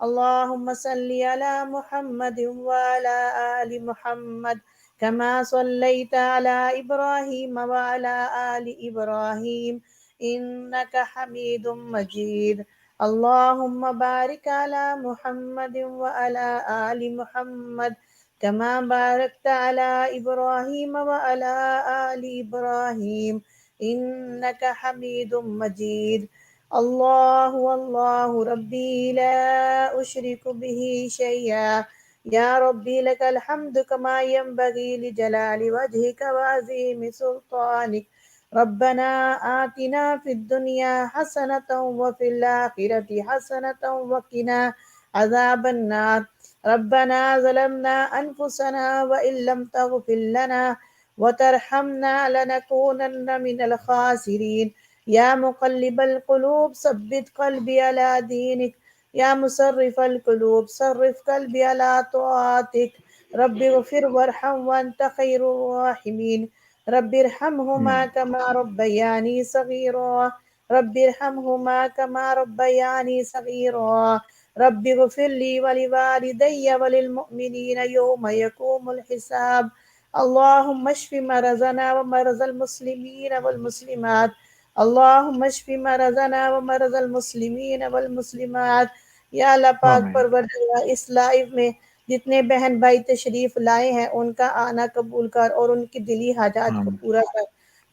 اللهم صل على محمد وعلى آل محمد كما صليت على إبراهيم وعلى آل إبراهيم إنك حميد مجيد. اللهم بارك على محمد وعلى آل محمد كما باركت على إبراهيم وعلى آل إبراهيم إنك حميد مجيد. الله والله ربي لا أشرك به شيئا، يا ربي لك الحمد كما ينبغي لجلال وجهك وعظيم سلطانك. ربنا آتنا في الدنيا حسنة وفي الآخرة حسنة وقنا عذاب النار. ربنا ظلمنا أنفسنا وإن لم تغفر لنا وترحمنا لنكونن من الخاسرين. يا مقلب القلوب ثبت قلبي على دينك، يا مصرف القلوب صرف قلبي على طاعتك. رب اغفر وارحم وأنت خير الراحمين. رب ارحمهما كما ربياني صغيرا، رب ارحمهما كما ربياني صغيرا. رب اغفر لي ولوالدي وللمؤمنين يوم يقوم الحساب. اللهم اشف مرضنا ومرضى المسلمين والمسلمات. اللهم اشف مرضنا ومرض المسلمین والمسلمات. یا اللہ پاک آمین پروردگار اس لائف میں جتنے بہن بھائی تشریف لائے ہیں ان کا آنا قبول کر اور ان کی دلی حاجات کو آمین پورا کر.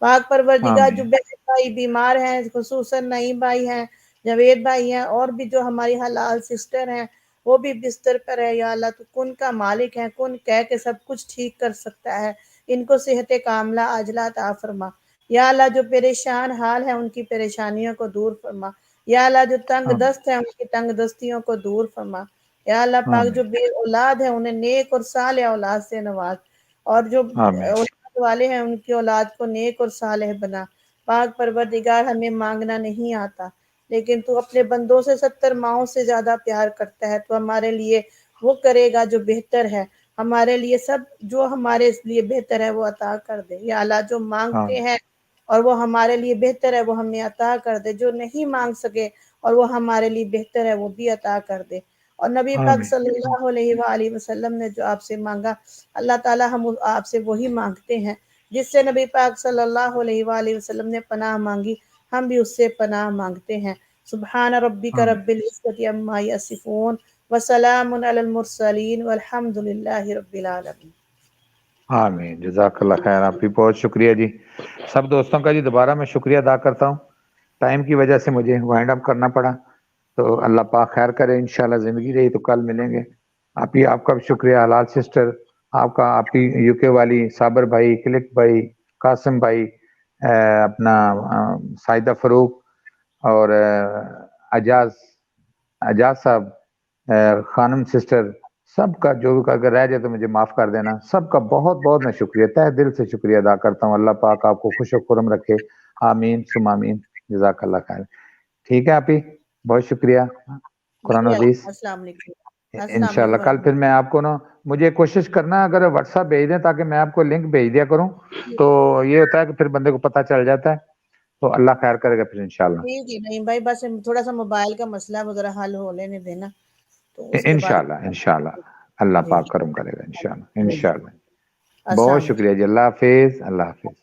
پاک پروردگار جو آمین بہن بھائی بیمار ہیں خصوصاً نئی بھائی ہیں جاوید بھائی ہیں اور بھی جو ہماری حلال سسٹر ہیں وہ بھی بستر پر ہے، یا اللہ تو کن کا مالک ہے، کن کہہ کے سب کچھ ٹھیک کر سکتا ہے، ان کو صحت کاملہ عاجلہ عطا فرما، یا اللہ جو پریشان حال ہے ان کی پریشانیوں کو دور فرما، یا اللہ جو تنگ آمین دست ہے ان کی تنگ دستیوں کو دور فرما، یا اللہ پاک جو آمین بے اولاد ہے انہیں نیک اور صالح اولاد سے نواز، اور جو آمین اولاد والے ہیں ان کی اولاد کو نیک اور صالح بنا۔ پاک پروردگار ہمیں مانگنا نہیں آتا لیکن تو اپنے بندوں سے 70 ماؤں سے زیادہ پیار کرتا ہے، تو ہمارے لیے وہ کرے گا جو بہتر ہے، ہمارے لیے سب جو ہمارے لیے بہتر ہے وہ عطا کر دے، یا اللہ جو مانگتے آمین ہیں اور وہ ہمارے لیے بہتر ہے وہ ہمیں عطا کر دے، جو نہیں مانگ سکے اور وہ ہمارے لیے بہتر ہے وہ بھی عطا کر دے۔ اور نبی پاک آمین صلی اللہ علیہ وآلہ وسلم نے جو آپ سے مانگا، اللہ تعالی ہم آپ سے وہی مانگتے ہیں، جس سے نبی پاک صلی اللہ علیہ وآلہ وسلم نے پناہ مانگی، ہم بھی اس سے پناہ مانگتے ہیں۔ سبحان ربک آمین رب العزت عما یصفون وسلام علی المرسلین والحمد للہ رب العالمین۔ آمین، جزاک اللہ خیر، آپ بھی بہت شکریہ جی۔ سب دوستوں کا جی دوبارہ میں شکریہ ادا کرتا ہوں، ٹائم کی وجہ سے مجھے وائنڈ اپ کرنا پڑا، تو اللہ پاک خیر کرے، انشاءاللہ زندگی رہی تو کل ملیں گے۔ آپ کا بھی شکریہ، حلال سسٹر آپ کا، آپ کی یو کے والی، صابر بھائی، کلک بھائی، قاسم بھائی، اپنا سائدہ فروق، اور اجاز صاحب، خانم سسٹر، سب کا جو اگر رہ جائے تو مجھے معاف کر دینا، سب کا بہت بہت میں شکریہ، تہ دل سے شکریہ ادا کرتا ہوں۔ اللہ پاک آپ کو خوش و خرم رکھے، آمین ثم آمین، جزاک اللہ خیر۔ ٹھیک ہے آپ ہی، بہت شکریہ، قرآن و جی حدیث۔ السلام علیکم، السلام انشاءاللہ علیکم کل پھر میں آپ کو نا، مجھے کوشش کرنا اگر واٹس ایپ بھیج دیں تاکہ میں آپ کو لنک بھیج دیا کروں، تو یہ ہوتا ہے کہ پھر بندے کو پتہ چل جاتا ہے، تو اللہ خیر کرے گا پھر انشاءاللہ۔ جی نہیں بھائی، بس تھوڑا سا موبائل کا مسئلہ وہ ذرا حل ہو لینے دینا، تو اس کے بعد انشاءاللہ اللہ جی پاک کرم کرے گا انشاءاللہ جی انشاءاللہ۔ السلام بہت علیکم۔ شکریہ جی، اللہ حافظ، اللہ حافظ۔